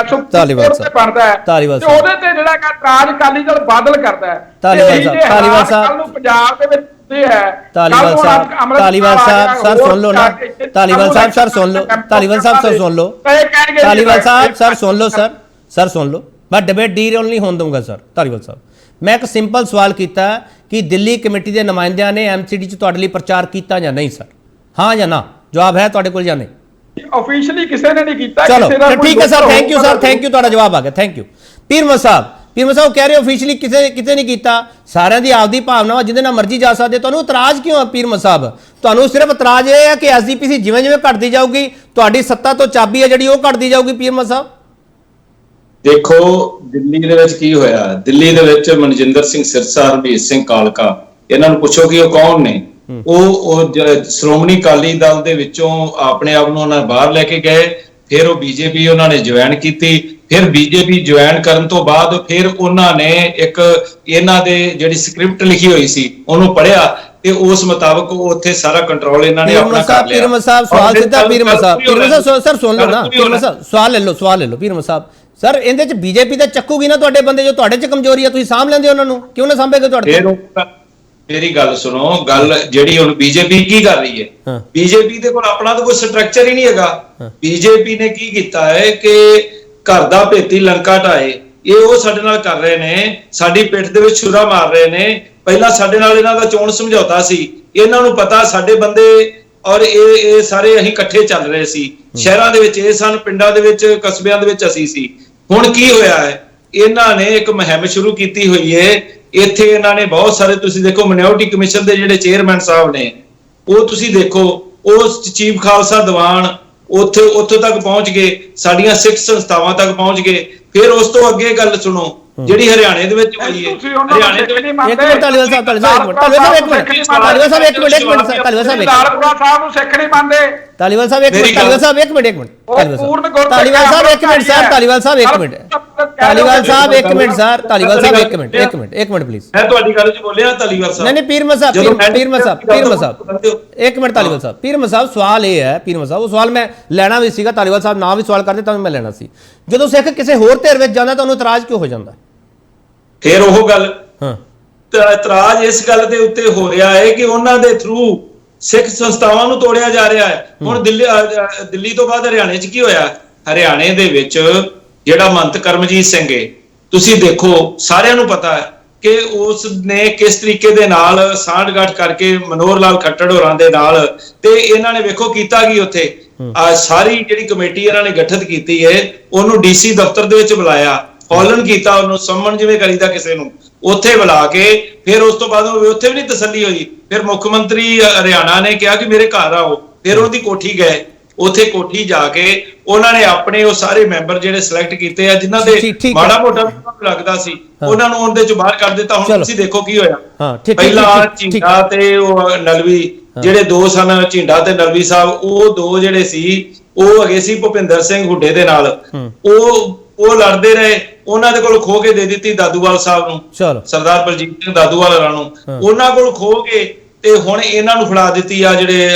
ਬਣਦਾ ਹੈ ਤੇ ਉਹਦੇ ਤੇ ਜਿਹੜਾ ਇਤਰਾਜ਼ ਅਕਾਲੀ ਦਲ ਬਾਦਲ ਕਰਦਾ ਹੈ। ਧਾਲੀਵਾਲ ਸਾਹਿਬ ਨੂੰ ਪੰਜਾਬ ਦੇ ਵਿੱਚ ਧਾਲੀਵਾਲ ਸਾਹਿਬ ਸਰ ਸੁਣ ਲਓ ਨਾ, ਧਾਲੀਵਾਲ ਸਾਹਿਬ ਸਰ ਸੁਣ ਲਓ, ਧਾਲੀਵਾਲ ਸਾਹਿਬ ਸਰ ਸੁਣ ਲਓ, ਧਾਲੀਵਾਲ ਸਾਹਿਬ ਸਰ ਸੁਣ ਲਓ, ਸਰ ਸੁਣ ਲਓ, ਮੈਂ ਡਿਬੇਟ ਡੀਰੇਲ ਨਹੀਂ ਹੋਣ ਦਊਂਗਾ ਸਰ। ਧਾਲੀਵਾਲ ਸਾਹਿਬ ਮੈਂ ਇੱਕ ਸਿੰਪਲ ਸਵਾਲ ਕੀਤਾ ਕਿ ਦਿੱਲੀ ਕਮੇਟੀ ਦੇ ਨੁਮਾਇੰਦਿਆਂ ਨੇ ਐਮਸੀਡੀ 'ਚ ਤੁਹਾਡੇ ਲਈ ਪ੍ਰਚਾਰ ਕੀਤਾ ਜਾਂ ਨਹੀਂ ਸਰ? ਹਾਂ ਜਾਂ ਨਾ ਜਵਾਬ ਹੈ ਤੁਹਾਡੇ ਕੋਲ ਜਾਂ ਨਹੀਂ? ਆਫੀਸ਼ੀਅਲੀ ਕਿਸੇ ਨੇ ਨਹੀਂ ਕੀਤਾ। ਚਲੋ ਠੀਕ ਹੈ sir, thank you sir, thank you, ਤੁਹਾਡਾ ਜਵਾਬ ਆ ਗਿਆ, ਥੈਂਕ ਯੂ। ਪੀਰ ਮਹਿਮਦ ਸਾਹਿਬ ਕਹਿ ਰਹੇ ਆਫੀਸ਼ੀਅਲੀ ਕਿਤੇ ਨਹੀਂ ਕੀਤਾ, ਸਾਰਿਆਂ ਦੀ ਆਪਦੀ ਭਾਵਨਾ ਜਿਹਦੇ ਨਾਲ ਮਰਜ਼ੀ ਜਾ ਸਕਦੇ, ਤੁਹਾਨੂੰ ਇਤਰਾਜ਼ ਕਿਉਂ ਆ ਪੀਰ ਮਹਿਮਦ ਸਾਹਿਬ? ਤੁਹਾਨੂੰ ਸਿਰਫ ਇਤਰਾਜ਼ ਇਹ ਹੈ ਕਿ ਐਸਜੀਪੀਸੀ ਜਿਵੇਂ ਘਟਦੀ ਜਾਊਗੀ ਤੁਹਾਡੀ ਸੱਤਾ ਤੋਂ ਚਾਬੀ ਹੈ ਜਿਹੜੀ ਉਹ ਘਟਦੀ ਜਾਊਗੀ? ਪੀਰ ਮਹਿਮਦ ਸਾਹਿਬ ਦੇਖੋ ਦਿੱਲੀ ਦੇ ਵਿੱਚ ਕੀ ਹੋਇਆ, ਦਿੱਲੀ ਦੇ ਵਿੱਚ ਮਨਜਿੰਦਰ ਸਿੰਘ ਸਿਰਸਾ, ਹਰਮੀਤ ਸਿੰਘ ਕਾਲਕਾ, ਇਹਨਾਂ ਨੂੰ ਪੁੱਛੋ ਕਿ ਉਹ ਕੌਣ ਨੇ। ਉਹ ਸ਼੍ਰੋਮਣੀ ਅਕਾਲੀ ਦਲ ਦੇ ਵਿੱਚੋਂ ਆਪਣੇ ਆਪ ਨੂੰ ਉਹਨਾਂ ਬਾਹਰ ਲੈ ਕੇ ਗਏ, ਫਿਰ ਉਹ ਬੀਜੇਪੀ ਉਹਨਾਂ ਨੇ ਜੁਆਇਨ ਕੀਤੀ, ਫਿਰ ਬੀਜੇਪੀ ਜੁਆਇਨ ਕਰਨ ਤੋਂ ਬਾਅਦ ਫਿਰ ਉਹਨਾਂ ਨੇ ਇੱਕ ਇਹਨਾਂ ਦੇ ਜਿਹੜੀ ਸਕ੍ਰਿਪਟ ਲਿਖੀ ਹੋਈ ਸੀ ਉਹਨੂੰ ਪੜ੍ਹਿਆ ਤੇ ਉਸ ਮੁਤਾਬਕ ਉੱਥੇ ਸਾਰਾ ਕੰਟਰੋਲ ਇਹਨਾਂ ਨੇ ਆਪਣਾ ਕਰ ਲਿਆ। ਪੀਰ ਮਹਿਮਦ ਸਾਹਿਬ ਸਵਾਲ ਸਿੱਧਾ ਪੀਰ ਮਹਿਮਦ ਸਾਹਿਬ ਸਰ ਸੁਣ ਲਓ ਨਾ, ਪੀਰ ਮਹਿਮਦ ਸਾਹਿਬ ਸਵਾਲ ਲੈ ਲਓ ਪੀਰ ਮਹਿਮਦ ਸਾਹਿਬ ਸਰ, ਇਹਦੇ ਚ ਬੀਜੇਪੀ ਤਾਂ ਚੱਕੂਗੀ ਨਾ ਤੁਹਾਡੇ ਬੰਦੇ, ਜੋ ਤੁਹਾਡੇ ਚ ਕਮਜ਼ੋਰੀ ਆ ਤੁਸੀਂ ਸਾਂਭ ਲੈਂਦੇ ਉਹਨਾਂ ਨੂੰ, ਕਿਉਂ ਨਾ ਸਾਂਭੇਗੇ ਤੁਹਾਡੇ? ਮੇਰੀ ਗੱਲ ਸੁਣੋ, ਗੱਲ ਜਿਹੜੀ ਹੁਣ ਬੀਜੇਪੀ ਕੀ ਕਰ ਰਹੀ ਹੈ, ਬੀਜੇਪੀ ਦੇ ਕੋਲ ਆਪਣਾ ਤਾਂ ਕੋਈ ਸਟਰਕਚਰ ਹੀ ਨਹੀਂ ਹੈਗਾ। ਬੀਜੇਪੀ ਨੇ ਕੀ ਕੀਤਾ ਹੈ ਕਿ ਘਰ ਦਾ ਭੇਤੀ ਲੰਕਾ ਢਾਏ, ਇਹ ਉਹ ਸਾਡੇ ਨਾਲ ਕਰ ਰਹੇ ਨੇ, ਸਾਡੀ ਪਿੱਠ ਦੇ ਵਿੱਚ ਛੁਰਾ ਮਾਰ ਰਹੇ ਨੇ। ਪਹਿਲਾਂ ਸਾਡੇ ਨਾਲ ਇਹਨਾਂ ਦਾ ਚੋਣ ਸਮਝੌਤਾ ਸੀ, ਇਹਨਾਂ ਨੂੰ ਪਤਾ ਸਾਡੇ ਬੰਦੇ ਔਰ ਇਹ ਸਾਰੇ ਅਸੀਂ ਇਕੱਠੇ ਚੱਲ ਰਹੇ ਸੀ, ਸ਼ਹਿਰਾਂ ਦੇ ਵਿੱਚ ਇਹ ਸਨ, ਪਿੰਡਾਂ ਦੇ ਵਿੱਚ ਕਸਬਿਆਂ ਦੇ ਵਿੱਚ ਅਸੀਂ ਸੀ। ਹੁਣ ਕੀ ਹੋਇਆ ਹੈ, ਇਹਨਾਂ ਨੇ ਇੱਕ ਮੁਹਿੰਮ ਸ਼ੁਰੂ ਕੀਤੀ ਹੋਈ ਹੈ, ਇੱਥੇ ਇਹਨਾਂ ਨੇ ਬਹੁਤ ਸਾਰੇ, ਤੁਸੀਂ ਦੇਖੋ ਮਿਨੋਰਟੀ ਕਮਿਸ਼ਨ ਦੇ ਜਿਹੜੇ ਚੇਅਰਮੈਨ ਸਾਹਿਬ ਨੇ, ਉਹ ਤੁਸੀਂ ਦੇਖੋ, ਉਹ ਚੀਫ ਖਾਲਸਾ ਦੀਵਾਨ ਉੱਥੋਂ ਤੱਕ ਪਹੁੰਚ ਗਏ, ਸਾਡੀਆਂ ਸਿੱਖ ਸੰਸਥਾਵਾਂ ਤੱਕ ਪਹੁੰਚ ਗਏ। ਫਿਰ ਉਸ ਤੋਂ ਅੱਗੇ ਗੱਲ ਸੁਣੋ ਜਿਹੜੀ ਹਰਿਆਣੇ ਦੇ ਵਿੱਚ ਹੋਈ ਹੈ, ਹਰਿਆਣੇ ਦੇ ਵਿੱਚ ਧਾਲੀਵਾਲ ਸਾਹਿਬ ਨੂੰ ਸਿੱਖ ਨਹੀਂ ਮੰਨਦੇ। ਧਾਲੀਵਾਲ ਸਾਹਿਬ ਇੱਕ ਮਿੰਟ ਪਲੀਜ਼। ਮੈਂ ਤੁਹਾਡੀ ਗੱਲ 'ਚ ਬੋਲਿਆ ਧਾਲੀਵਾਲ ਸਾਹਿਬ। ਨਹੀਂ ਪੀਰ ਮਹਿਮਦ ਸਾਹਿਬ ਇੱਕ ਮਿੰਟ। ਧਾਲੀਵਾਲ ਸਾਹਿਬ ਪੀਰ ਮਹਿਮਦ ਸਾਹਿਬ ਸਵਾਲ ਇਹ ਹੈ, ਪੀਰ ਮਹਿਮਦ ਸਾਹਿਬ ਉਹ ਸਵਾਲ ਮੈਂ ਲੈਣਾ ਵੀ ਸੀਗਾ, ਧਾਲੀਵਾਲ ਸਾਹਿਬ ਨਾ ਵੀ ਸਵਾਲ ਕਰਦੇ ਤਾਂ ਮੈਂ ਲੈਣਾ ਸੀ। ਜਦੋਂ ਸਿੱਖ ਕਿਸੇ ਹੋਰ ਧਿਰ ਵਿੱਚ ਜਾਂਦਾ ਤੁਹਾਨੂੰ ਇਤਰਾਜ਼ ਕਿਉਂ ਹੋ ਜਾਂਦਾ? ਫਿਰ ਉਹ ਗੱਲ ਇਤਰਾਜ਼ ਇਸ ਗੱਲ ਦੇ ਉੱਤੇ ਹੋ ਰਿਹਾ ਹੈ ਕਿ ਉਹਨਾਂ ਦੇ ਥਰੂ ਸਿੱਖ ਸੰਸਥਾਵਾਂ ਨੂੰ ਤੋੜਿਆ ਜਾ ਰਿਹਾ ਹੈ। ਹੁਣ ਦਿੱਲੀ ਤੋਂ ਬਾਅਦ ਹਰਿਆਣੇ 'ਚ ਕੀ ਹੋਇਆ? ਹਰਿਆਣੇ ਦੇ ਵਿੱਚ ਜਿਹੜਾ ਮਹੰਤ ਕਰਮਜੀਤ ਸਿੰਘ ਹੈ, ਤੁਸੀਂ ਦੇਖੋ, ਸਾਰਿਆਂ ਨੂੰ ਪਤਾ ਹੈ ਕਿ ਉਸ ਨੇ ਕਿਸ ਤਰੀਕੇ ਦੇ ਨਾਲ ਸਾਂਠ-ਗਾਂਠ ਕਰਕੇ ਮਨੋਹਰ ਲਾਲ ਖੱਟੜ ਹੋਰਾਂ ਦੇ ਨਾਲ, ਤੇ ਇਹਨਾਂ ਨੇ ਵੇਖੋ ਕੀਤਾ ਕੀ ਉੱਥੇ। ਸਾਰੀ ਜਿਹੜੀ ਕਮੇਟੀ ਇਹਨਾਂ ਨੇ ਗਠਿਤ ਕੀਤੀ ਹੈ, ਉਹਨੂੰ ਡੀਸੀ ਦਫ਼ਤਰ ਦੇ ਵਿੱਚ ਬੁਲਾਇਆ, ਫੋਲਨ ਕੀਤਾ, ਉਹਨੂੰ ਸੰਮਣ ਜਿਵੇਂ ਕਰੀਦਾ ਕਿਸੇ ਨੂੰ, ਉੱਥੇ ਬੁਲਾ ਕੇ ਫਿਰ ਉਸ ਤੋਂ ਬਾਅਦ ਉੱਥੇ ਵੀ ਨਹੀਂ ਤਸੱਲੀ ਹੋਈ। ਫਿਰ ਮੁੱਖ ਮੰਤਰੀ ਹਰਿਆਣਾ ਨੇ ਕਿਹਾ ਕਿ ਮੇਰੇ ਘਰ ਆਓ, ਫਿਰ ਉਹਦੀ ਕੋਠੀ ਗਏ। ਉੱਥੇ ਕੋਠੀ ਜਾ ਕੇ ਉਹਨਾਂ ਨੇ ਆਪਣੇ ਉਹ ਸਾਰੇ ਮੈਂਬਰ ਜਿਹੜੇ ਸਿਲੈਕਟ ਕੀਤੇ ਆ, ਜਿਨ੍ਹਾਂ ਦੇ ਮਾੜਾ ਮੋਟਾ ਲੱਗਦਾ ਸੀ, ਉਹਨਾਂ ਨੂੰ ਉਹਦੇ ਚੋਂ ਬਾਹਰ ਕਰ ਦਿੱਤਾ। ਹੁਣ ਤੁਸੀਂ ਦੇਖੋ ਕੀ ਹੋਇਆ। ਪਹਿਲਾਂ ਝਿੰਡਾ ਤੇ ਉਹ ਨਲਵੀ, ਜਿਹੜੇ ਦੋ ਸਨ, ਝਿੰਡਾ ਤੇ ਨਲਵੀ ਸਾਹਿਬ, ਉਹ ਦੋ ਜਿਹੜੇ ਸੀ ਉਹ ਹੈਗੇ ਸੀ ਭੁਪਿੰਦਰ ਸਿੰਘ ਹੁੱਡੇ ਦੇ ਨਾਲ, ਉਹ ਲੜਦੇ ਰਹੇ। ਉਹਨਾਂ ਦੇ ਕੋਲ ਖੋ ਕੇ ਦੇ ਦਿੱਤੀ ਦਾਦੂਵਾਲ ਸਾਹਿਬ ਨੂੰ, ਸਰਦਾਰ ਬਲਜੀਤ ਸਿੰਘ ਦਾਦੂਵਾਲ ਹੋਰਾਂ ਨੂੰ, ਉਹਨਾਂ ਕੋਲ ਖੋ ਕੇ ਤੇ ਹੁਣ ਇਹਨਾਂ ਨੂੰ ਫੜਾ ਦਿੱਤੀ ਆ, ਜਿਹੜੇ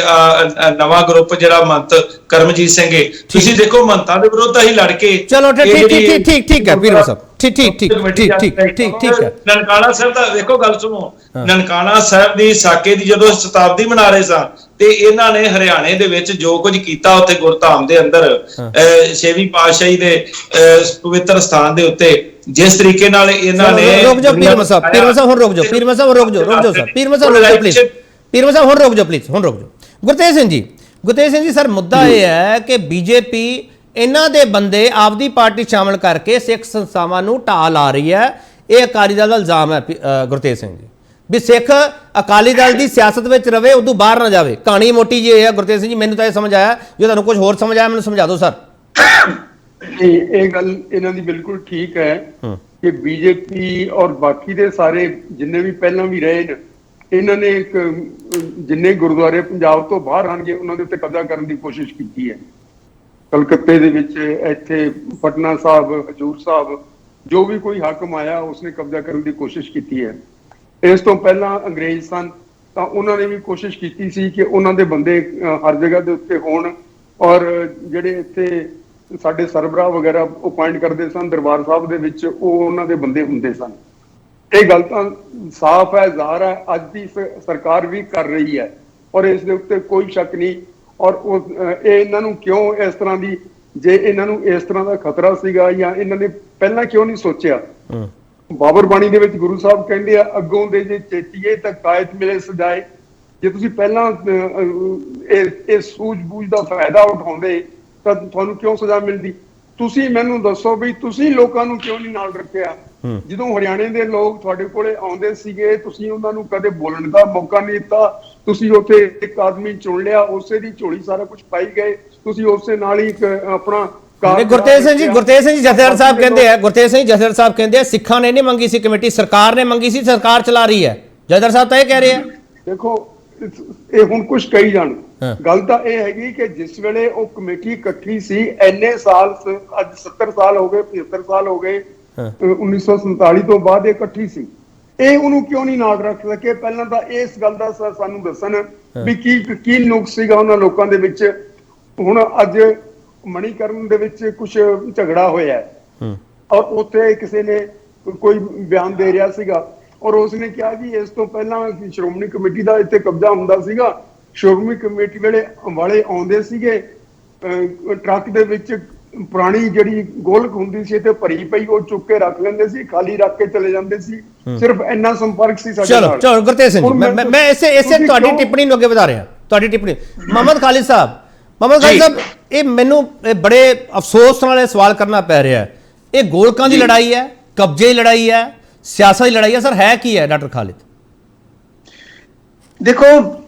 ਨਵਾਂ ਗਰੁੱਪ ਜਿਹੜਾ ਮਹੰਤ ਕਰਮਜੀਤ ਸਿੰਘ ਹੈ। ਤੁਸੀਂ ਦੇਖੋ, ਮਹੰਤਾਂ ਦੇ ਵਿਰੁੱਧ ਹੀ ਲੜ ਕੇ, ਚਲੋ ਠੀਕ ਹੈ ਵੀਰ ਸਾਹਿਬ, ਠੀਕ ਹੈ। ਨਨਕਾਣਾ ਸਾਹਿਬ ਦਾ ਵੇਖੋ, ਗੱਲ ਸੁਣੋ, ਨਨਕਾਣਾ ਸਾਹਿਬ ਦੀ ਸਾਕੇ ਦੀ ਜਦੋਂ ਸ਼ਤਾਬਦੀ ਮਨਾ ਰਹੇ ਸਾਂ, ਤੇ ਇਹਨਾਂ ਨੇ ਹਰਿਆਣੇ ਦੇ ਵਿੱਚ ਜੋ ਕੁਝ ਕੀਤਾ ਉੱਥੇ ਗੁਰਧਾਮ ਦੇ ਅੰਦਰ, 6ਵੀਂ ਪਾਤਸ਼ਾਹੀ ਦੇ ਪਵਿੱਤਰ ਸਥਾਨ ਦੇ ਉੱਤੇ, ਜਿਸ ਤਰੀਕੇ ਨਾਲ ਇਹਨਾਂ ਨੇ ਰੁਕ ਜਾਓ ਪੀਰਮਾ ਸਾਹਿਬ, ਹੁਣ ਰੁਕ ਜਾਓ ਪੀਰਮਾ ਸਾਹਿਬ, ਰੁਕ ਜਾਓ ਸਰ, ਪੀਰਮਾ ਸਾਹਿਬ ਰੁਕ ਜਾਓ ਪਲੀਜ਼, ਪੀਰਮਾ ਸਾਹਿਬ ਹੁਣ ਰੁਕ ਜਾਓ ਪਲੀਜ਼, ਹੁਣ ਰੁਕ ਜਾਓ। ਗੁਰਤੇਜ ਸਿੰਘ ਜੀ ਸਰ, ਮੁੱਦਾ ਇਹ ਹੈ ਕਿ ਬੀਜੇਪੀ ਇਹਨਾਂ ਦੇ ਬੰਦੇ ਆਪਦੀ ਪਾਰਟੀ ਸ਼ਾਮਲ ਕਰਕੇ ਸਿੱਖ ਸੰਸਥਾਵਾਂ ਨੂੰ ਢਾਹ ਲਾ ਰਹੀ ਹੈ। ਇਹ ਅਕਾਲੀ ਦਲ ਦਾ ਇਲਜ਼ਾਮ ਹੈ ਗੁਰਤੇਜ ਸਿੰਘ ਜੀ, ਵੀ ਸਿੱਖ ਅਕਾਲੀ ਦਲ ਦੀ ਸਿਆਸਤ ਵਿੱਚ ਰਵੇ, ਉਦੋਂ ਬਾਹਰ ਨਾ ਜਾਵੇ। ਕਹਾਣੀ ਮੋਟੀ ਜੀ ਇਹ ਹੈ ਗੁਰਤੇਜ ਸਿੰਘ ਜੀ, ਮੈਨੂੰ ਤਾਂ ਇਹ ਸਮਝ ਆਇਆ, ਜੇ ਤੁਹਾਨੂੰ ਕੁਝ ਹੋਰ ਸਮਝ ਆਇਆ ਮੈਨੂੰ ਸਮਝਾ ਦਿਓ ਸਰ। ਇਹ ਗੱਲ ਇਹਨਾਂ ਦੀ ਬਿਲਕੁਲ ਠੀਕ ਹੈ ਕਿ ਬੀਜੇਪੀ ਔਰ ਬਾਕੀ ਦੇ ਸਾਰੇ ਜਿੰਨੇ ਵੀ ਪਹਿਲਾਂ ਵੀ ਰਹੇ ਨੇ, ਇਹਨਾਂ ਨੇ ਇੱਕ ਜਿੰਨੇ ਗੁਰਦੁਆਰੇ ਪੰਜਾਬ ਤੋਂ ਬਾਹਰ ਆਣਗੇ ਉਹਨਾਂ ਦੇ ਉੱਤੇ ਕਬਜ਼ਾ ਕਰਨ ਦੀ ਕੋਸ਼ਿਸ਼ ਕੀਤੀ ਹੈ। ਕਲਕੱਤੇ ਦੇ ਵਿੱਚ, ਇੱਥੇ ਪਟਨਾ ਸਾਹਿਬ, ਹਜੂਰ ਸਾਹਿਬ, ਜੋ ਵੀ ਕੋਈ ਹਾਕਮ ਆਇਆ ਉਸਨੇ ਕਬਜ਼ਾ ਕਰਨ ਦੀ ਕੋਸ਼ਿਸ਼ ਕੀਤੀ ਹੈ। ਇਸ ਤੋਂ ਪਹਿਲਾਂ ਅੰਗਰੇਜ਼ ਸਨ ਤਾਂ ਉਹਨਾਂ ਨੇ ਵੀ ਕੋਸ਼ਿਸ਼ ਕੀਤੀ ਸੀ ਕਿ ਉਹਨਾਂ ਦੇ ਬੰਦੇ ਹਰ ਜਗ੍ਹਾ ਦੇ ਉੱਤੇ ਹੋਣ, ਔਰ ਜਿਹੜੇ ਇੱਥੇ ਸਾਡੇ ਸਰਬਰਾਹ ਵਗੈਰਾ ਅਪਾਇੰਟ ਕਰਦੇ ਸਨ ਦਰਬਾਰ ਸਾਹਿਬ ਦੇ ਵਿੱਚ, ਉਹ ਉਹਨਾਂ ਦੇ ਬੰਦੇ ਹੁੰਦੇ ਸਨ। ਇਹ ਗੱਲ ਤਾਂ ਸਾਫ਼ ਹੈ, ਜ਼ਾਹਰ ਹੈ, ਅੱਜ ਦੀ ਸਰਕਾਰ ਵੀ ਕਰ ਰਹੀ ਹੈ, ਔਰ ਇਸ ਦੇ ਉੱਤੇ ਕੋਈ ਸ਼ੱਕ ਨਹੀਂ। ਔਰ ਇਹ ਇਹਨਾਂ ਨੂੰ ਕਿਉਂ ਇਸ ਤਰ੍ਹਾਂ ਦੀ, ਜੇ ਇਹਨਾਂ ਨੂੰ ਇਸ ਤਰ੍ਹਾਂ ਦਾ ਖਤਰਾ ਸੀਗਾ ਜਾਂ ਇਹਨਾਂ ਨੇ ਪਹਿਲਾਂ ਕਿਉਂ ਨਹੀਂ ਸੋਚਿਆ? ਬਾਬਰ ਬਾਣੀ ਦੇ ਵਿੱਚ ਗੁਰੂ ਸਾਹਿਬ ਕਹਿੰਦੇ ਆ, ਅੱਗੋਂ ਦੇ ਜੇ ਚੇਤੀਏ ਤਾਂ ਕਾਇਤ ਮਿਲੇ ਸਜਾਏ। ਜੇ ਤੁਸੀਂ ਪਹਿਲਾਂ ਇਹ ਸੂਝ-ਬੂਝ ਦਾ ਫਾਇਦਾ ਉਠਾਉਂਦੇ ਤਾਂ ਤੁਹਾਨੂੰ ਕਿਉਂ ਸਜ਼ਾ ਮਿਲਦੀ? ਤੁਸੀਂ ਮੈਨੂੰ ਦੱਸੋ ਵੀ ਤੁਸੀਂ ਲੋਕਾਂ ਨੂੰ ਕਿਉਂ ਨਹੀਂ ਨਾਲ ਰੱਖਿਆ? ਜਦੋਂ ਹਰਿਆਣੇ ਦੇ ਲੋਕ ਤੁਹਾਡੇ ਕੋਲੇ ਆਉਂਦੇ ਸੀਗੇ, ਤੁਸੀਂ ਉਹਨਾਂ ਨੂੰ ਕਦੇ ਬੋਲਣ ਦਾ ਮੌਕਾ ਨਹੀਂ ਦਿੱਤਾ। ਤੁਸੀਂ ਉੱਥੇ ਇੱਕ ਆਦਮੀ ਚੁਣ ਲਿਆ, ਉਸੇ ਦੀ ਝੋਲੀ ਸਾਰਾ ਕੁਝ ਪਾਈ ਗਏ, ਤੁਸੀਂ ਉਸੇ ਨਾਲ ਹੀ ਆਪਣਾ ਗੁਰਤੇਜ ਸਿੰਘ ਜੀ ਜਥੇਦਾਰ ਸਾਹਿਬ ਕਹਿੰਦੇ ਆ, ਸਿੱਖਾਂ ਨੇ ਨਹੀਂ ਮੰਗੀ ਸੀ ਕਮੇਟੀ, ਸਰਕਾਰ ਨੇ ਮੰਗੀ ਸੀ, ਸਰਕਾਰ ਚਲਾ ਰਹੀ ਹੈ। ਜਥੇਦਾਰ ਸਾਹਿਬ ਤਾਂ ਇਹ ਕਹਿ ਰਹੇ ਆ। ਦੇਖੋ, ਇਹ ਹੁਣ ਕੁਝ ਕਹੀ ਜਾਣ, ਗੱਲ ਤਾਂ ਇਹ ਹੈਗੀ ਕਿ ਜਿਸ ਵੇਲੇ ਉਹ ਕਮੇਟੀ ਇਕੱਠੀ ਸੀ, ਇੰਨੇ ਸਾਲ, ਅੱਜ 70 ਸਾਲ ਹੋ ਗਏ, 75 ਸਾਲ ਹੋ ਗਏ, 1947 ਤੋਂ ਬਾਅਦ ਇਹ ਇਕੱਠੀ ਸੀ, ਇਹ ਉਹਨੂੰ ਕਿਉਂ ਨਹੀਂ ਨਾਲ ਰੱਖ ਸਕੇ? ਪਹਿਲਾਂ ਤਾਂ ਇਸ ਗੱਲ ਦਾ ਸਾਨੂੰ ਦੱਸਣ ਵੀ ਕੀ ਨੁਕਸ ਸੀਗਾ ਉਹਨਾਂ ਲੋਕਾਂ ਦੇ ਵਿੱਚ। ਹੁਣ ਅੱਜ ਮਣੀਕਰਨ ਦੇ ਵਿੱਚ ਕੁਝ ਝਗੜਾ ਹੋਇਆ ਹੈ, ਔਰ ਉੱਥੇ ਕਿਸੇ ਨੇ ਕੋਈ ਬਿਆਨ ਦੇ ਰਿਹਾ ਸੀਗਾ, ਔਰ ਉਸਨੇ ਕਿਹਾ ਜੀ ਇਸ ਤੋਂ ਪਹਿਲਾਂ ਸ਼੍ਰੋਮਣੀ ਕਮੇਟੀ ਦਾ ਇੱਥੇ ਕਬਜ਼ਾ ਹੁੰਦਾ ਸੀਗਾ, ਸ਼੍ਰੋਮਣੀ ਕਮੇਟੀ ਵਾਲੇ ਆਉਂਦੇ ਸੀਗੇ, ਟਰੱਕ ਦੇ ਵਿੱਚ ਪੁਰਾਣੀ ਜਿਹੜੀ ਗੋਲਕ ਹੁੰਦੀ ਸੀ ਤੇ ਭਰੀ ਪਈ ਉਹ ਚੁੱਕ ਕੇ ਰੱਖ ਲੈਂਦੇ ਸੀ, ਖਾਲੀ ਰੱਖ ਕੇ ਚਲੇ ਜਾਂਦੇ ਸੀ। ਸਿਰਫ ਇੰਨਾ ਸੰਪਰਕ ਸੀ ਸਾਡੇ ਨਾਲ। ਚਲੋ ਗੁਰਤੇਜ ਸਿੰਘ ਜੀ, ਮੈਂ ਇਸੇ ਤੁਹਾਡੀ ਟਿੱਪਣੀ ਨੂੰ ਅੱਗੇ ਵਧਾ ਰਿਹਾ। ਤੁਹਾਡੀ ਟਿੱਪਣੀ ਮੁਹੰਮਦ ਖਾਲਿਦ ਸਾਹਿਬ, ਇਹ ਮੈਨੂੰ ਬੜੇ ਅਫਸੋਸ ਨਾਲ ਇਹ ਸਵਾਲ ਕਰਨਾ ਪੈ ਰਿਹਾ ਹੈ। ਇਹ ਗੋਲਕਾਂ ਦੀ ਲੜਾਈ ਹੈ, ਕਬਜ਼ੇ ਦੀ ਲੜਾਈ ਹੈ, ਸਿਆਸਤ ਦੀ ਲੜਾਈ ਹੈ, ਸਰ ਹੈ ਕੀ ਹੈ ਡਾਕਟਰ ਖਾਲਿਦ? ਦੇਖੋ,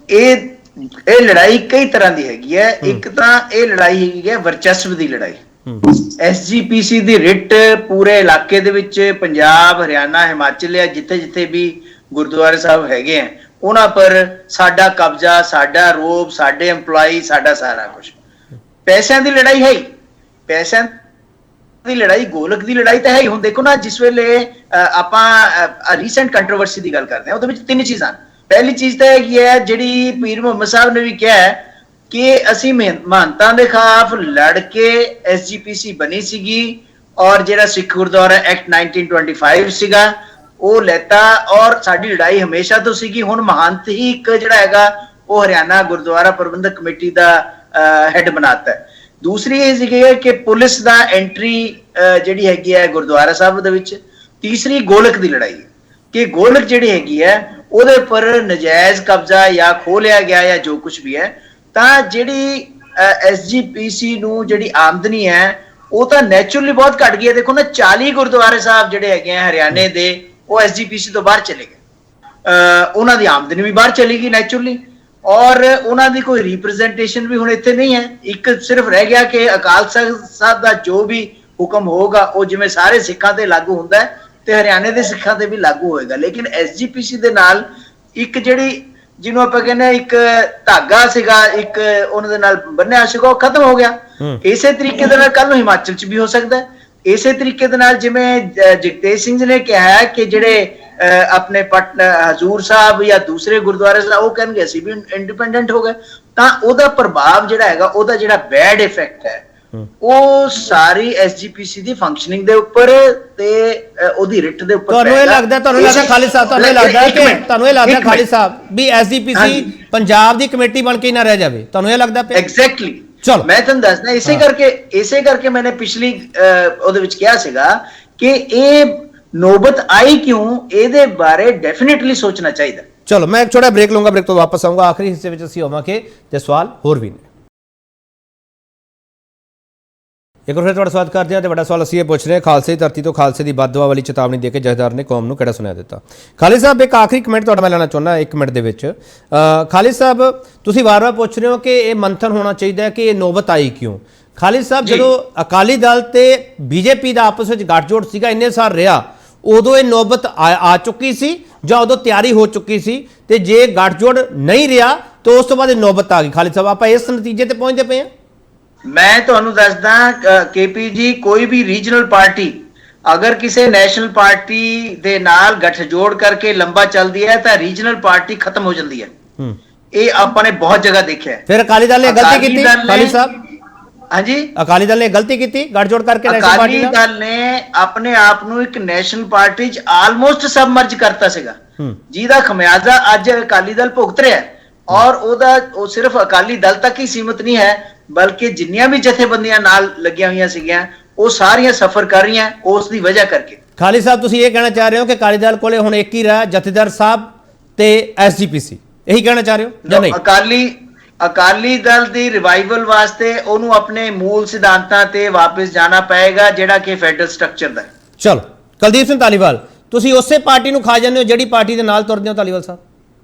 ਇਹ ਲੜਾਈ ਕਈ ਤਰ੍ਹਾਂ ਦੀ ਹੈਗੀ ਹੈ। ਇੱਕ ਤਾਂ ਇਹ ਲੜਾਈ ਹੈਗੀ ਹੈ ਵਰਚਸਵ ਦੀ ਲੜਾਈ। SGPC ਦੀ ਰਿਟ ਪੂਰੇ ਇਲਾਕੇ ਦੇ ਵਿੱਚ, ਪੰਜਾਬ, ਹਰਿਆਣਾ, ਹਿਮਾਚਲ ਜਾਂ ਜਿੱਥੇ ਵੀ ਗੁਰਦੁਆਰੇ ਸਾਹਿਬ ਹੈਗੇ ਆ, ਉਹਨਾਂ ਪਰ ਸਾਡਾ ਕਬਜ਼ਾ, ਸਾਡਾ ਰੋਬ, ਸਾਡੇ EMPLOYEE, ਸਾਡਾ ਸਾਰਾ ਕੁਝ। ਪੈਸਿਆਂ ਦੀ ਲੜਾਈ ਹੈ, ਪੈਸਿਆਂ ਦੀ ਲੜਾਈ, ਗੋਲਕ ਦੀ ਲੜਾਈ ਤਾਂ ਹੈ ਹੀ। ਹੁਣ ਦੇਖੋ ਨਾ, ਜਿਸ ਵੇਲੇ ਆਪਾਂ ਰੀਸੈਂਟ ਕੰਟਰੋਵਰਸੀ ਦੀ ਗੱਲ ਕਰਦੇ ਹਾਂ, ਉਹਦੇ ਵਿੱਚ ਤਿੰਨ ਚੀਜ਼ਾਂ। ਪਹਿਲੀ ਚੀਜ਼ ਤਾਂ ਹੈਗੀ ਹੈ, ਜਿਹੜੀ ਪੀਰ ਮੁਹੰਮਦ ਸਾਹਿਬ ਨੇ ਵੀ ਕਿਹਾ ਕਿ ਅਸੀਂ ਮਹੰਤਾਂ ਦੇ ਖਿਲਾਫ ਲੜ ਕੇ SGPC ਬਣੀ ਸੀਗੀ, ਔਰ ਜਿਹੜਾ ਸਿੱਖ ਗੁਰਦੁਆਰਾ ਐਕਟ 1925 ਸੀਗਾ ਉਹ ਲੈਤਾ, ਔਰ ਸਾਡੀ ਲੜਾਈ ਹਮੇਸ਼ਾ ਤੋਂ ਸੀਗੀ। ਹੁਣ ਮਹੰਤ ਹੀ ਇੱਕ ਜਿਹੜਾ ਹੈਗਾ ਉਹ ਹਰਿਆਣਾ ਗੁਰਦੁਆਰਾ ਪ੍ਰਬੰਧਕ ਕਮੇਟੀ ਦਾ ਹੈਡ ਬਣਾਤਾ ਹੈ। ਦੂਸਰੀ ਇਹ ਸੀਗੀ ਕਿ ਪੁਲਿਸ ਦਾ ਐਂਟਰੀ ਜਿਹੜੀ ਹੈਗੀ ਹੈ ਗੁਰਦੁਆਰਾ ਸਾਹਿਬ ਦੇ ਵਿੱਚ। ਤੀਸਰੀ ਗੋਲਕ ਦੀ ਲੜਾਈ ਕਿ ਗੋਲਕ ਜਿਹੜੀ ਹੈਗੀ ਹੈ ਉਹਦੇ ਉੱਪਰ ਨਜਾਇਜ਼ ਕਬਜ਼ਾ ਜਾਂ ਖੋਹ ਲਿਆ ਗਿਆ ਜਾਂ ਜੋ ਕੁਝ ਵੀ ਹੈ, ਤਾਂ ਜਿਹੜੀ SGPC ਨੂੰ ਜਿਹੜੀ ਆਮਦਨੀ ਹੈ ਉਹ ਤਾਂ ਨੈਚੁਰਲੀ ਬਹੁਤ ਘਟ ਗਈ ਹੈ। ਦੇਖੋ ਨਾ 40 ਗੁਰਦੁਆਰੇ ਸਾਹਿਬ ਜਿਹੜੇ ਹੈਗੇ ਆ ਹਰਿਆਣੇ ਦੇ ਉਹ SGPC ਤੋਂ ਬਾਹਰ ਚਲੇ ਗਏ। ਉਹਨਾਂ ਦੀ ਆਮਦਨੀ ਵੀ ਬਾਹਰ ਚਲੀ ਗਈ ਨੈਚੁਰਲੀ, ਔਰ ਉਹਨਾਂ ਦੀ ਕੋਈ ਰਿਪਰੈਜ਼ੈਂਟੇਸ਼ਨ ਵੀ ਹੁਣ ਇੱਥੇ ਨਹੀਂ ਹੈ। ਇੱਕ ਸਿਰਫ ਰਹਿ ਗਿਆ ਕਿ ਅਕਾਲ ਤਖਤ ਸਾਹਿਬ ਦਾ ਜੋ ਵੀ ਹੁਕਮ ਹੋਗਾ ਉਹ ਜਿਵੇਂ ਸਾਰੇ ਸਿੱਖਾਂ ਤੇ ਲਾਗੂ ਹੁੰਦਾ ਹੈ ਤੇ ਹਰਿਆਣੇ ਦੇ ਸਿੱਖਾਂ ਤੇ ਵੀ ਲਾਗੂ ਹੋਏਗਾ। ਲੇਕਿਨ SGPC ਦੇ ਨਾਲ ਇੱਕ ਜਿਹੜੀ ਜਿਹਨੂੰ ਆਪਾਂ ਕਹਿੰਦੇ ਆ ਇੱਕ ਧਾਗਾ ਸੀਗਾ, ਇੱਕ ਉਹਨਾਂ ਦੇ ਨਾਲ ਬੰਨਿਆ ਸੀਗਾ, ਉਹ ਖਤਮ ਹੋ ਗਿਆ। ਇਸੇ ਤਰੀਕੇ ਦੇ ਨਾਲ ਕੱਲ ਨੂੰ ਹਿਮਾਚਲ 'ਚ ਵੀ ਹੋ ਸਕਦਾ ਹੈ। ਇਸੇ ਤਰੀਕੇ ਦੇ ਨਾਲ ਜਿਵੇਂ ਜਗਤੇਜ ਸਿੰਘ ਜੀ ਨੇ ਕਿਹਾ ਹੈ ਕਿ ਜਿਹੜੇ ਆਪਣੇ ਹਜ਼ੂਰ ਸਾਹਿਬ ਜਾਂ ਦੂਸਰੇ ਗੁਰਦੁਆਰੇ ਸਾਹਿਬ ਉਹ ਕਹਿਣਗੇ ਅਸੀਂ ਵੀ ਇੰਡੀਪੈਂਡੈਂਟ ਹੋ ਗਏ, ਤਾਂ ਉਹਦਾ ਪ੍ਰਭਾਵ ਜਿਹੜਾ ਹੈਗਾ, ਉਹਦਾ ਜਿਹੜਾ ਬੈਡ ਇਫੈਕਟ ਹੈ ਉਹ ਸਾਰੀ SGPC ਦੀ ਫੰਕਸ਼ਨਿੰਗ ਦੇ ਉੱਪਰ ਤੇ ਉਹਦੀ ਰਿਟ ਦੇ ਉੱਪਰ ਤੁਹਾਨੂੰ ਇਹ ਲੱਗਦਾ ਖਾਲਿਦ ਸਾਹਿਬ, ਤੁਹਾਨੂੰ ਇਹ ਲੱਗਦਾ ਖਾਲਿਦ ਸਾਹਿਬ ਵੀ SGPC ਪੰਜਾਬ ਦੀ ਕਮੇਟੀ ਬਣ ਕੇ ਹੀ ਨਾ ਰਹਿ ਜਾਵੇ? ਤੁਹਾਨੂੰ ਇਹ ਲੱਗਦਾ ਪਿਆ? ਐਗਜ਼ੈਕਟਲੀ। ਚਲੋ ਮੈਂ ਤੁਹਾਨੂੰ ਦੱਸਦਾ ਇਸੇ ਕਰਕੇ ਮੈंने ਪਿਛਲੀ ਉਹਦੇ ਵਿੱਚ ਕਿਹਾ ਸੀਗਾ ਕਿ ਇਹ ਨੌਬਤ ਆਈ ਕਿਉਂ, ਇਹਦੇ ਬਾਰੇ ਡੈਫੀਨਿਟਲੀ ਸੋਚਣਾ ਚਾਹੀਦਾ। ਚਲੋ ਮੈਂ ਇੱਕ ਛੋਟਾ ਬ੍ਰੇਕ ਲਵਾਂਗਾ, ਬ੍ਰੇਕ ਤੋਂ ਵਾਪਸ ਆਊਂਗਾ। ਆਖਰੀ ਹਿੱਸੇ ਵਿੱਚ ਅਸੀਂ ਹੋਵਾਂਗੇ ਤੇ ਸਵਾਲ ਹੋਰ ਵੀ ਨੇ। ਇੱਕ ਵਾਰ ਫਿਰ ਤੁਹਾਡਾ ਸਵਾਗਤ ਕਰਦੇ ਹਾਂ ਤੇ ਵੱਡਾ ਸਵਾਲ ਅਸੀਂ ਇਹ ਪੁੱਛ ਰਹੇ ਹਾਂ, ਖਾਲਸੇ ਦੀ ਧਰਤੀ ਤੋਂ ਖਾਲਸੇ ਦੀ ਬਦਦੁਆ ਵਾਲੀ ਚੇਤਾਵਨੀ ਦੇ ਕੇ ਜਥੇਦਾਰ ਨੇ ਕੌਮ ਨੂੰ ਕਿਹੜਾ ਸੁਨੇਹਾ ਦਿੱਤਾ? ਖਾਲਿਦ ਸਾਹਿਬ ਇੱਕ ਆਖਰੀ ਕਮੈਂਟ ਤੁਹਾਡਾ ਮੈਂ ਲੈਣਾ ਚਾਹੁੰਦਾ 1 ਮਿੰਟ ਦੇ ਵਿੱਚ। ਖਾਲਿਦ ਸਾਹਿਬ ਤੁਸੀਂ ਵਾਰ-ਵਾਰ ਪੁੱਛ ਰਹੇ ਹੋ ਕਿ ਇਹ ਮੰਥਨ ਹੋਣਾ ਚਾਹੀਦਾ ਹੈ ਕਿ ਇਹ ਨੌਬਤ ਆਈ ਕਿਉਂ? ਖਾਲਿਦ ਸਾਹਿਬ ਜਦੋਂ ਅਕਾਲੀ ਦਲ ਤੇ BJP ਦਾ ਆਪਸ ਵਿੱਚ ਗੱਠਜੋੜ ਸੀਗਾ, ਇੰਨੇ ਸਾਲ ਰਿਹਾ, ਉਦੋਂ ਇਹ ਨੌਬਤ ਆ ਚੁੱਕੀ ਸੀ ਜਾਂ ਉਦੋਂ ਤਿਆਰੀ ਹੋ ਚੁੱਕੀ ਸੀ? ਤੇ ਜੇ ਗੱਠਜੋੜ ਨਹੀਂ ਰਿਹਾ ਤਾਂ ਉਸ ਤੋਂ ਬਾਅਦ ਇਹ ਨੌਬਤ ਆ ਗਈ। ਖਾਲਿਦ ਸਾਹਿਬ ਆਪਾਂ ਇਸ ਨਤੀਜੇ ਤੇ ਪਹੁੰਚਦੇ ਪਏ ਹਾਂ। ਮੈਂ ਤੁਹਾਨੂੰ ਦੱਸਦਾ KP ਜੀ, ਕੋਈ ਵੀ ਰੀਜਨਲ ਪਾਰਟੀ ਅਗਰ ਕਿਸੇ ਨੈਸ਼ਨਲ ਪਾਰਟੀ ਦੇ ਨਾਲ ਗੱਠਜੋੜ ਕਰਕੇ ਲੰਬਾ ਚੱਲਦੀ ਹੈ ਤਾਂ ਰੀਜਨਲ ਪਾਰਟੀ ਖਤਮ ਹੋ ਜਾਂਦੀ ਹੈ। ਇਹ ਆਪਾਂ ਨੇ ਬਹੁਤ ਜਗ੍ਹਾ ਦੇਖਿਆ ਹੈ। ਫਿਰ ਅਕਾਲੀ ਦਲ ਨੇ ਗਲਤੀ ਕੀਤੀ ਖਾਲਿਦ ਸਾਹਿਬ? ਹਾਂਜੀ, ਅਕਾਲੀ ਦਲ ਨੇ ਗਲਤੀ ਕੀਤੀ ਗੱਠਜੋੜ ਕਰਕੇ? ਅਕਾਲੀ ਦਲ ਨੇ ਆਪਣੇ ਆਪ ਨੂੰ ਇੱਕ ਨੈਸ਼ਨਲ ਪਾਰਟੀ 'ਚ ਆਲਮੋਸਟ ਸਬਮਰਜ ਕਰਤਾ ਸੀਗਾ, ਜਿਹਦਾ ਖਮਿਆਜ਼ਾ ਅੱਜ ਅਕਾਲੀ ਦਲ ਭੁਗਤ ਰਿਹਾ ਹੈ। ਔਰ ਉਹ ਸਿਰਫ ਅਕਾਲੀ ਦਲ ਤੱਕ ਹੀ ਸੀਮਤ ਨਹੀਂ ਹੈ, ਬਲਕਿ ਜਿੰਨੀਆਂ ਵੀ ਜਥੇਬੰਦੀਆਂ ਨਾਲ ਲੱਗੀਆਂ ਹੋਈਆਂ ਸੀਗੀਆਂ ਉਹ ਸਾਰੀਆਂ ਸਫਰ ਕਰ ਰਹੀਆਂ ਉਸ ਦੀ ਵਜ੍ਹਾ ਕਰਕੇ। ਖਾਲਿਦ ਸਾਹਿਬ ਤੁਸੀਂ ਇਹ ਕਹਿਣਾ ਚਾਹ ਰਹੇ ਹੋ ਕਿ ਅਕਾਲੀ ਦਲ ਕੋਲੇ ਹੁਣ ਇੱਕ ਹੀ ਰਿਹਾ, ਜਥੇਦਾਰ ਸਾਹਿਬ ਤੇ SGPC, ਇਹੀ ਕਹਿਣਾ ਚਾਹ ਰਹੇ ਹੋ ਜਾਂ ਨਹੀਂ? ਅਕਾਲੀ ਦਲ ਦੀ ਰਿਵਾਈਵਲ ਵਾਸਤੇ ਉਹਨੂੰ ਆਪਣੇ ਮੂਲ ਸਿਧਾਂਤਾਂ ਤੇ ਵਾਪਸ ਜਾਣਾ ਪਏਗਾ, ਜਿਹੜਾ ਕਿ ਫੈਡਰਲ ਸਟਰਕਚਰ ਦਾ ਹੈ। ਚਲੋ ਕੁਲਦੀਪ ਸਿੰਘ ਧਾਲੀਵਾਲ, ਤੁਸੀਂ ਉਸੇ ਪਾਰਟੀ ਨੂੰ ਖਾ ਜਾਂਦੇ ਹੋ ਜਿਹੜੀ ਪਾਰਟੀ ਦੇ ਨਾਲ ਤੁਰਦੇ ਹੋ? ਧਾਲੀਵਾਲ ਸਾਹਿਬ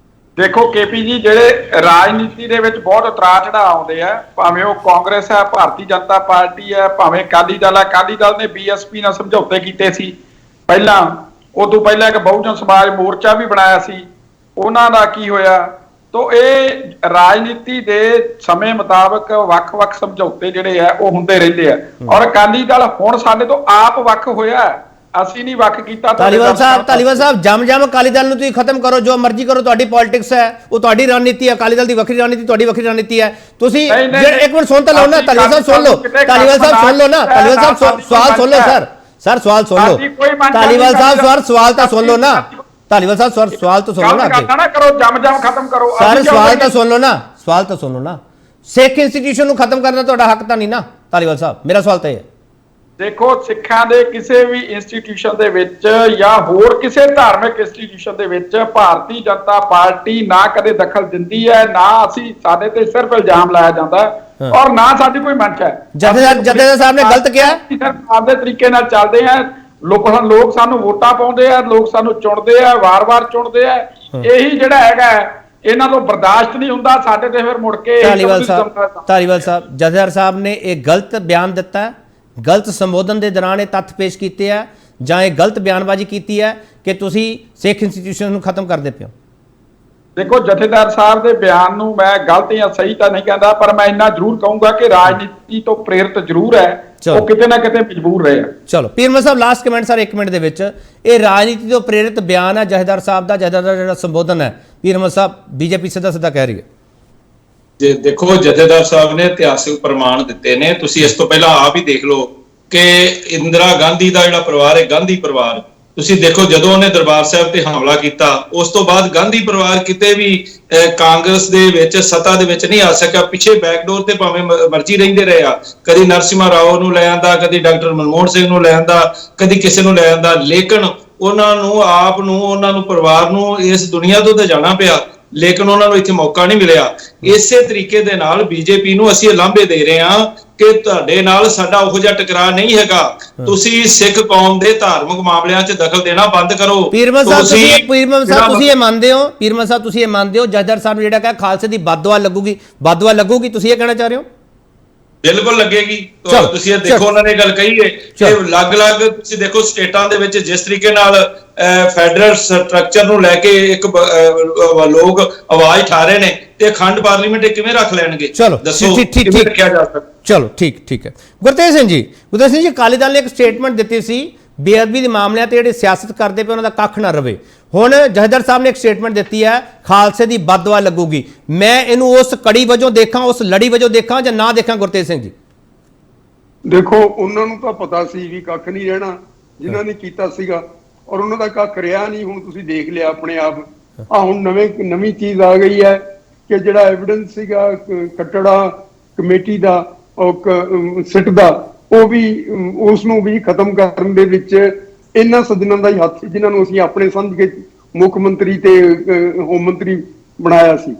ਦੇਖੋ KP ਜੀ, ਜਿਹੜੇ ਰਾਜਨੀਤੀ ਦੇ ਵਿੱਚ ਬਹੁਤ ਉਤਰਾਅ ਚੜਾਅ ਆਉਂਦੇ ਆ, ਭਾਵੇਂ ਉਹ ਕਾਂਗਰਸ ਹੈ, ਭਾਰਤੀ ਜਨਤਾ ਪਾਰਟੀ ਹੈ, ਭਾਵੇਂ ਅਕਾਲੀ ਦਲ ਹੈ। ਅਕਾਲੀ ਦਲ ਨੇ BSP ਨਾਲ ਸਮਝੌਤੇ ਕੀਤੇ ਸੀ ਪਹਿਲਾਂ, ਉਦੋਂ ਪਹਿਲਾਂ ਇੱਕ ਬਹੁਜਨ ਸਮਾਜ ਮੋਰਚਾ ਵੀ ਬਣਾਇਆ ਸੀ, ਉਹਨਾਂ ਦਾ ਕੀ ਹੋਇਆ? ਤੋ ਇਹ ਰਾਜਨੀਤੀ ਦੇ ਸਮੇਂ ਮੁਤਾਬਕ ਵੱਖ-ਵੱਖ ਸਮਝੌਤੇ ਜਿਹੜੇ ਆ ਉਹ ਹੁੰਦੇ ਰਹਿੰਦੇ ਆ। ਔਰ ਅਕਾਲੀ ਦਲ ਹੁਣ ਸਾਡੇ ਤੋਂ ਆਪ ਵੱਖ ਹੋਇਆ, ਅਸੀਂ ਨਹੀਂ ਵੱਖ ਕੀਤਾ। ਧਾਲੀਵਾਲ ਸਾਹਿਬ ਜਮ ਅਕਾਲੀ ਦਲ ਨੂੰ ਤੁਸੀਂ ਖਤਮ ਕਰੋ, ਜੋ ਮਰਜ਼ੀ ਕਰੋ, ਤੁਹਾਡੀ ਪੋਲਿਟਿਕਸ ਹੈ, ਉਹ ਤੁਹਾਡੀ ਰਣਨੀਤੀ ਹੈ। ਅਕਾਲੀ ਦਲ ਦੀ ਵੱਖਰੀ ਰਣਨੀਤੀ, ਤੁਹਾਡੀ ਵੱਖਰੀ ਰਣਨੀਤੀ ਹੈ। ਤੁਸੀਂ ਇੱਕ ਮਿੰਟ ਸੁਣ ਤਾਂ ਲਓ ਨਾ ਧਾਲੀਵਾਲ ਸਾਹਿਬ, ਸੁਣ ਲਓ ਧਾਲੀਵਾਲ ਸਾਹਿਬ, ਸੁਣ ਲਓ ਨਾ ਧਾਲੀਵਾਲ ਸਾਹਿਬ, ਸਵਾਲ ਸੁਣ ਲਓ ਸਰ ਸਵਾਲ ਸੁਣ ਲਓ ਧਾਲੀਵਾਲ ਸਾਹਿਬ, ਸਵਾਲ ਤਾਂ ਸੁਣ ਲਓ ਨਾ ਧਾਲੀਵਾਲ ਸਾਹਿਬ, ਸਵਾਲ ਤਾਂ ਸੁਣ ਲਓ ਨਾ, ਨਾ ਕਰੋ ਜਮ ਖਤਮ ਕਰੋ ਸਰ, ਸਵਾਲ ਤਾਂ ਸੁਣ ਲਓ ਨਾ, ਸਿੱਖ ਇੰਸਟੀਟਿਊਸ਼ਨ ਨੂੰ ਖਤਮ ਕਰਨਾ ਤੁਹਾਡਾ ਹੱਕ ਤਾਂ ਨਹੀਂ ਨਾ ਧਾਲੀਵਾਲ ਸਾਹਿਬ? ਮੇਰਾ ਸਵਾਲ ਤਾਂ ਇਹ ਹੈ। ਦੇਖੋ, ਸਿੱਖਾਂ ਦੇ ਕਿਸੇ ਵੀ ਇੰਸਟੀਟਿਊਸ਼ਨ ਦੇ ਵਿੱਚ ਜਾਂ ਹੋਰ ਕਿਸੇ ਧਾਰਮਿਕ ਇੰਸਟੀਟਿਊਸ਼ਨ ਦੇ ਵਿੱਚ ਭਾਰਤੀ ਜਨਤਾ ਪਾਰਟੀ ਨਾ ਕਦੇ ਦਖਲ ਦਿੰਦੀ ਹੈ, ਨਾ ਅਸੀਂ, ਸਾਡੇ ਤੇ ਸਿਰਫ ਇਲਜ਼ਾਮ ਲਾਇਆ ਜਾਂਦਾ ਔਰ ਨਾ ਸਾਡੀ ਕੋਈ ਮੰਚ ਹੈ। ਜਥੇਦਾਰ ਸਾਹਿਬ ਨੇ ਗਲਤ ਕਿਹਾ, ਆਪਦੇ ਤਰੀਕੇ ਨਾਲ ਚੱਲਦੇ ਆ। ਲੋਕ ਸਾਨੂੰ ਵੋਟਾਂ ਪਾਉਂਦੇ ਆ, ਲੋਕ ਸਾਨੂੰ ਚੁਣਦੇ ਆ, ਵਾਰ-ਵਾਰ ਚੁਣਦੇ ਆ। ਇਹੀ ਜਿਹੜਾ ਹੈਗਾ ਇਹਨਾਂ ਤੋਂ ਬਰਦਾਸ਼ਤ ਨਹੀਂ ਹੁੰਦਾ, ਸਾਡੇ ਤੇ ਫਿਰ ਮੁੜ ਕੇ ਧਾਲੀਵਾਲ ਸਾਹਿਬ ਜਥੇਦਾਰ ਸਾਹਿਬ ਨੇ ਇਹ ਗਲਤ ਬਿਆਨ ਦਿੱਤਾ, ਗਲਤ ਸੰਬੋਧਨ ਦੇ ਦੌਰਾਨ ਇਹ ਤੱਥ ਪੇਸ਼ ਕੀਤੇ ਆ, ਜਾਂ ਇਹ ਗਲਤ ਬਿਆਨਬਾਜ਼ੀ ਕੀਤੀ ਹੈ ਕਿ ਤੁਸੀਂ ਸਿੱਖ ਇੰਸਟੀਟਿਊਸ਼ਨ ਨੂੰ ਖਤਮ ਕਰਦੇ ਪਿਓ? ਦੇਖੋ, ਜਥੇਦਾਰ ਸਾਹਿਬ ਦੇ ਬਿਆਨ ਨੂੰ ਮੈਂ ਗਲਤ ਜਾਂ ਸਹੀ ਤਾਂ ਨਹੀਂ ਕਹਿੰਦਾ, ਪਰ ਮੈਂ ਇੰਨਾ ਜ਼ਰੂਰ ਕਹੂੰਗਾ ਕਿ ਰਾਜਨੀਤੀ ਤੋਂ ਪ੍ਰੇਰਿਤ ਜ਼ਰੂਰ ਹੈ, ਉਹ ਕਿਤੇ ਨਾ ਕਿਤੇ ਮਜਬੂਰ ਰਹੇ ਆ। ਚਲੋ ਪੀਰਮਲ ਸਾਹਿਬ, ਲਾਸਟ ਕਮੈਂਟ ਸਰ 1 ਮਿੰਟ ਦੇ ਵਿੱਚ। ਇਹ ਰਾਜਨੀਤੀ ਤੋਂ ਪ੍ਰੇਰਿਤ ਬਿਆਨ ਹੈ ਜਥੇਦਾਰ ਸਾਹਿਬ ਦਾ, ਜਥੇਦਾਰ ਦਾ ਜਿਹੜਾ ਸੰਬੋਧਨ ਹੈ, ਪੀਰਮਲ ਸਾਹਿਬ BJP ਸਿੱਧਾ ਕਹਿ ਰਹੀ ਹੈ। ਜੇ ਦੇਖੋ, ਜਥੇਦਾਰ ਸਾਹਿਬ ਨੇ ਇਤਿਹਾਸਿਕ ਪ੍ਰਮਾਣ ਦਿੱਤੇ ਨੇ। ਤੁਸੀਂ ਇਸ ਤੋਂ ਪਹਿਲਾਂ ਆਪ ਹੀ ਦੇਖ ਲਓ ਕਿ ਇੰਦਰਾ ਗਾਂਧੀ ਦਾ ਜਿਹੜਾ ਪਰਿਵਾਰ ਹੈ, ਗਾਂਧੀ ਪਰਿਵਾਰ, ਤੁਸੀਂ ਦੇਖੋ ਜਦੋਂ ਉਹਨੇ ਦਰਬਾਰ ਸਾਹਿਬ ਤੇ ਹਮਲਾ ਕੀਤਾ, ਉਸ ਤੋਂ ਬਾਅਦ ਗਾਂਧੀ ਪਰਿਵਾਰ ਕਿਤੇ ਵੀ ਕਾਂਗਰਸ ਦੇ ਵਿੱਚ ਸੱਤਾ ਦੇ ਵਿੱਚ ਨਹੀਂ ਆ ਸਕਿਆ। ਪਿੱਛੇ ਬੈਕਡੋਰ ਤੇ ਭਾਵੇਂ ਮਰਜ਼ੀ ਰਹਿੰਦੇ ਰਹੇ ਆ, ਕਦੀ ਨਰਸਿਮਹਾ ਰਾਓ ਨੂੰ ਲੈ ਆਂਦਾ, ਕਦੀ ਡਾਕਟਰ ਮਨਮੋਹਨ ਸਿੰਘ ਨੂੰ ਲੈ ਆਂਦਾ, ਕਦੀ ਕਿਸੇ ਨੂੰ ਲੈ ਆਂਦਾ, ਲੇਕਿਨ ਉਹਨਾਂ ਨੂੰ ਆਪ ਨੂੰ, ਉਹਨਾਂ ਨੂੰ ਪਰਿਵਾਰ ਨੂੰ ਇਸ ਦੁਨੀਆ ਤੋਂ ਤਾਂ ਜਾਣਾ ਪਿਆ, ਲੇਕਿਨ ਉਹਨਾਂ ਨੂੰ ਇੱਥੇ ਮੌਕਾ ਨਹੀਂ ਮਿਲਿਆ। ਇਸੇ ਤਰੀਕੇ ਦੇ ਨਾਲ ਬੀਜੇਪੀ ਨੂੰ ਅਸੀਂ ਲਾਂਭੇ ਦੇ ਰਹੇ ਹਾਂ ਕਿ ਤੁਹਾਡੇ ਨਾਲ ਸਾਡਾ ਉਹੋ ਜਿਹਾ ਟਕਰਾਅ ਨਹੀਂ ਹੈਗਾ, ਤੁਸੀਂ ਸਿੱਖ ਕੌਮ ਦੇ ਧਾਰਮਿਕ ਮਾਮਲਿਆਂ 'ਚ ਦਖਲ ਦੇਣਾ ਬੰਦ ਕਰੋ। ਪੀਰਮਲ ਸਾਹਿਬ ਤੁਸੀਂ ਇਹ ਮੰਨਦੇ ਹੋ, ਪੀਰਮਲ ਸਾਹਿਬ ਤੁਸੀਂ ਇਹ ਮੰਨਦੇ ਹੋ ਜਥੇਦਾਰ ਸਾਹਿਬ ਨੂੰ ਜਿਹੜਾ ਕਿ ਖਾਲਸੇ ਦੀ ਬਦਦੁਆ ਲੱਗੂਗੀ, ਤੁਸੀਂ ਇਹ ਕਹਿਣਾ ਚਾਹ ਰਹੇ ਹੋ? ਬਿਲਕੁਲ ਲੱਗੇਗੀ। ਤੁਸੀਂ ਇਹ ਦੇਖੋ ਉਹਨਾਂ ਨੇ ਗੱਲ ਕਹੀ ਹੈ ਕਿ ਅਲੱਗ-ਅਲੱਗ ਤੁਸੀਂ ਦੇਖੋ ਸਟੇਟਾਂ ਦੇ ਵਿੱਚ ਜਿਸ ਤਰੀਕੇ ਨਾਲ ਫੈਡਰਲ ਸਟਰਕਚਰ ਨੂੰ ਲੈ ਕੇ ਇੱਕ ਲੋਕ ਆਵਾਜ਼ ਉਠਾ ਰਹੇ ਨੇ, ਤੇ ਅਖੰਡ ਪਾਰਲੀਮੈਂਟ ਕਿਵੇਂ ਰੱਖ ਲੈਣਗੇ? ਦੱਸੋ ਕਿਵੇਂ ਰੱਖਿਆ ਜਾ ਸਕਦਾ? ਚਲੋ ਠੀਕ ਹੈ। ਗੁਰਤੇਜ ਸਿੰਘ ਜੀ ਅਕਾਲੀ ਦਲ ਨੇ ਇੱਕ ਸਟੇਟਮੈਂਟ ਦਿੱਤੀ ਸੀ ਬੇਅਦਬੀ ਦੇ ਮਾਮਲਿਆਂ ਤੇ ਜਿਹੜੇ ਸਿਆਸਤ ਕਰਦੇ ਪਏ ਉਹਨਾਂ ਦਾ ਕੱਖ ਨਾ ਰਵੇ। ਹੁਣ ਜਥੇਦਾਰ ਸਾਹਿਬ ਨੇ ਇੱਕ ਸਟੇਟਮੈਂਟ ਦਿੱਤੀ ਹੈ ਖਾਲਸੇ ਦੀ ਬਦਦੁਆ ਲੱਗੂਗੀ। ਮੈਂ ਇਹਨੂੰ ਉਸ ਕੜੀ ਵਜੋਂ ਦੇਖਾਂ, ਉਸ ਲੜੀ ਵਜੋਂ ਦੇਖਾਂ ਜਾਂ ਨਾ ਦੇਖਾਂ? ਗੁਰਤੇਜ ਸਿੰਘ ਜੀ ਦੇਖੋ, ਉਹਨਾਂ ਨੂੰ ਤਾਂ ਪਤਾ ਸੀ ਵੀ ਕੱਖ ਨਹੀਂ ਰਹਿਣਾ ਜਿਨ੍ਹਾਂ ਨੇ ਕੀਤਾ ਸੀਗਾ, ਔਰ ਉਹਨਾਂ ਦਾ ਕੱਖ ਰਿਹਾ ਨਹੀਂ। ਹੁਣ ਤੁਸੀਂ ਦੇਖ ਲਿਆ ਆਪਣੇ ਆਪ। ਹੁਣ ਨਵੀਂ ਚੀਜ਼ ਆ ਗਈ ਹੈ ਕਿ ਜਿਹੜਾ ਐਵੀਡੈਂਸ ਸੀਗਾ ਕੱਟੜਾ ਕਮੇਟੀ ਦਾ ਸਿੱਟ ਦਾ, ਉਹ ਵੀ ਉਸ ਨੂੰ ਵੀ ਖਤਮ ਕਰਨ ਦੇ ਵਿੱਚ ਇਹਨਾਂ ਸੱਜਣਾਂ ਦਾ ਹੀ ਹੱਥ ਸੀ ਜਿਨ੍ਹਾਂ ਨੂੰ ਅਸੀਂ ਆਪਣੇ ਸਮਝ ਕੇ ਮੁੱਖ ਮੰਤਰੀ ਤੇ ਹੋਮ ਮੰਤਰੀ ਬਣਾਇਆ ਸੀ।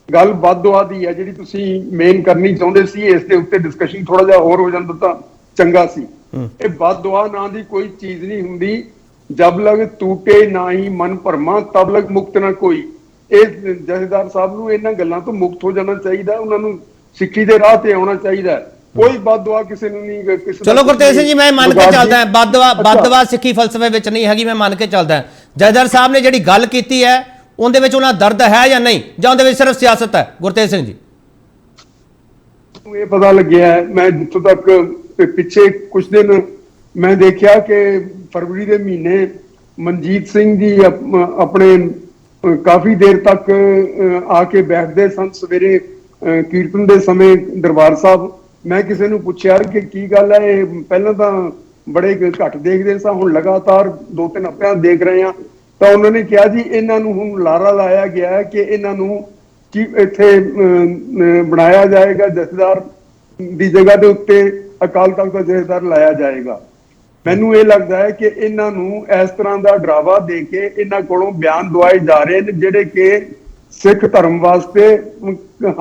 ਗੱਲ ਬਦਦੁਆ ਦੀ ਹੈ ਜਿਹੜੀ ਤੁਸੀਂ ਮੇਨ ਕਰਨੀ ਚਾਹੁੰਦੇ ਸੀ, ਇਸ ਦੇ ਉੱਤੇ ਡਿਸਕਸ਼ਨ ਥੋੜਾ ਜਿਹਾ ਹੋਰ ਹੋ ਜਾਂਦਾ ਤਾਂ ਚੰਗਾ ਸੀ। ਇਹ ਬਦਦੁਆ ਨਾਂ ਦੀ ਕੋਈ ਚੀਜ਼ ਨਹੀਂ ਹੁੰਦੀ। ਜਬ ਲਗ ਟੂਟੇ ਨਾ ਹੀ ਮਨ ਭਰਮਾ ਤਬ ਲਗ ਮੁਕਤ ਨਾ ਕੋਈ। ਇਹ ਜਥੇਦਾਰ ਸਾਹਿਬ ਨੂੰ ਇਹਨਾਂ ਗੱਲਾਂ ਤੋਂ ਮੁਕਤ ਹੋ ਜਾਣਾ ਚਾਹੀਦਾ, ਉਹਨਾਂ ਨੂੰ ਸਿੱਖੀ ਦੇ ਰਾਹ ਤੇ ਆਉਣਾ ਚਾਹੀਦਾ। ਕੋਈ ਬਦਦੁਆ ਕਿਸੇ ਨੂੰ ਨਹੀਂ। ਚਲੋ ਗੁਰਤੇਜ ਸਿੰਘ ਜੀ ਮੈਂ ਮੰਨ ਕੇ ਚੱਲਦਾ, ਬਦਦੁਆ ਸਿੱਖੀ ਫਲਸਫੇ ਵਿੱਚ ਨਹੀਂ ਹੈਗੀ, ਮੈਂ ਮੰਨ ਕੇ ਚੱਲਦਾ। ਜਥੇਦਾਰ ਸਾਹਿਬ ਨੇ ਜਿਹੜੀ ਗੱਲ ਕੀਤੀ ਹੈ ਉਹਦੇ ਵਿੱਚ ਉਹਨਾਂ ਦਰਦ ਹੈ ਜਾਂ ਨਹੀਂ, ਜਾਂ ਉਹਦੇ ਵਿੱਚ ਸਿਰਫ ਸਿਆਸਤ ਹੈ? ਗੁਰਤੇਜ ਸਿੰਘ ਜੀ ਇਹ ਪਤਾ ਲੱਗਿਆ ਹੈ, ਮੈਂ ਜਿੱਥੋਂ ਤੱਕ ਪਿੱਛੇ ਕੁਝ ਦਿਨ ਮੈਂ ਦੇਖਿਆ ਕਿ ਫਰਵਰੀ ਦੇ ਮਹੀਨੇ ਮਨਜੀਤ ਸਿੰਘ ਜੀ ਆਪਣੇ ਕਾਫੀ ਦੇਰ ਤੱਕ ਆ ਕੇ ਬੈਠਦੇ ਸਨ ਸਵੇਰੇ ਕੀਰਤਨ ਦੇ ਸਮੇਂ ਦਰਬਾਰ ਸਾਹਿਬ। ਮੈਂ ਕਿਸੇ ਨੂੰ ਪੁੱਛਿਆ ਕਿ ਕੀ ਗੱਲ ਹੈ, ਇਹ ਪਹਿਲਾਂ ਤਾਂ ਬੜੇ ਘੱਟ ਦੇਖਦੇ ਸਾਂ, ਹੁਣ ਲਗਾਤਾਰ 2-3 ਹਫ਼ਤਿਆਂ ਦੇਖ ਰਹੇ ਹਾਂ। ਤਾਂ ਉਹਨਾਂ ਨੇ ਕਿਹਾ ਜੀ ਇਹਨਾਂ ਨੂੰ ਹੁਣ ਲਾਰਾ ਲਾਇਆ ਗਿਆ ਹੈ ਕਿ ਇਹਨਾਂ ਨੂੰ ਕੀ ਇੱਥੇ ਬਣਾਇਆ ਜਾਏਗਾ, ਜਥੇਦਾਰ ਦੀ ਜਗ੍ਹਾ ਦੇ ਉੱਤੇ ਅਕਾਲ ਤਖਤ ਦਾ ਜਥੇਦਾਰ ਲਾਇਆ ਜਾਏਗਾ। ਮੈਨੂੰ ਇਹ ਲੱਗਦਾ ਹੈ ਕਿ ਇਹਨਾਂ ਨੂੰ ਇਸ ਤਰ੍ਹਾਂ ਦਾ ਡਰਾਵਾ ਦੇ ਕੇ ਇਹਨਾਂ ਕੋਲੋਂ ਬਿਆਨ ਦਵਾਏ ਜਾ ਰਹੇ ਨੇ ਜਿਹੜੇ ਕਿ ਸਿੱਖ ਧਰਮ ਵਾਸਤੇ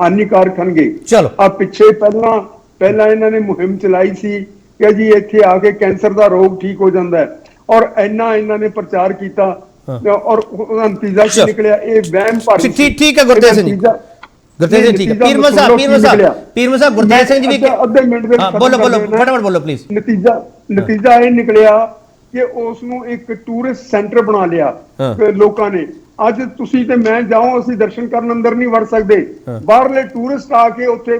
ਹਾਨੀਕਾਰਕ ਹੋਣਗੇ। ਚਲੋ ਆ ਪਿੱਛੇ ਪਹਿਲਾਂ ਇਹਨਾਂ ਨੇ ਮੁਹਿੰਮ ਚਲਾਈ ਸੀ ਕਿ ਜੀ ਇੱਥੇ ਆ ਕੇ ਕੈਂਸਰ ਦਾ ਰੋਗ ਠੀਕ ਹੋ ਜਾਂਦਾ ਹੈ, ਔਰ ਇਹਨਾਂ ਨੇ ਪ੍ਰਚਾਰ ਕੀਤਾ, ਔਰ ਉਹਦਾ ਨਤੀਜਾ ਕੀ ਨਿਕਲਿਆ? ਇਹ ਵਹਿਮ ਭਰਮ। ਠੀਕ ਹੈ ਗੁਰਤੇਜ ਸਿੰਘ ਜੀ, ਗੁਰਤੇਜ ਸਿੰਘ ਠੀਕ ਹੈ। ਪੀਰਮਲ ਸਾਹਿਬ ਗੁਰਤੇਜ ਸਿੰਘ ਜੀ ਵੀ ਅੱਧੇ ਮਿੰਟ ਦੇ ਬੋਲੋ ਫਟਾਫਟ ਬੋਲੋ ਪਲੀਜ਼। ਨਤੀਜਾ ਇਹ ਨਿਕਲਿਆ ਕਿ ਉਸ ਨੂੰ ਇੱਕ ਟੂਰਿਸਟ ਸੈਂਟਰ ਬਣਾ ਲਿਆ ਲੋਕਾਂ ਨੇ। ਅੱਜ ਤੁਸੀਂ ਤੇ ਮੈਂ ਜਾਓ, ਅਸੀਂ ਦਰਸ਼ਨ ਕਰਨ ਅੰਦਰ ਨਹੀਂ ਵੜ ਸਕਦੇ। ਬਾਹਰਲੇ ਟੂਰਿਸਟ ਆ ਕੇ ਉੱਥੇ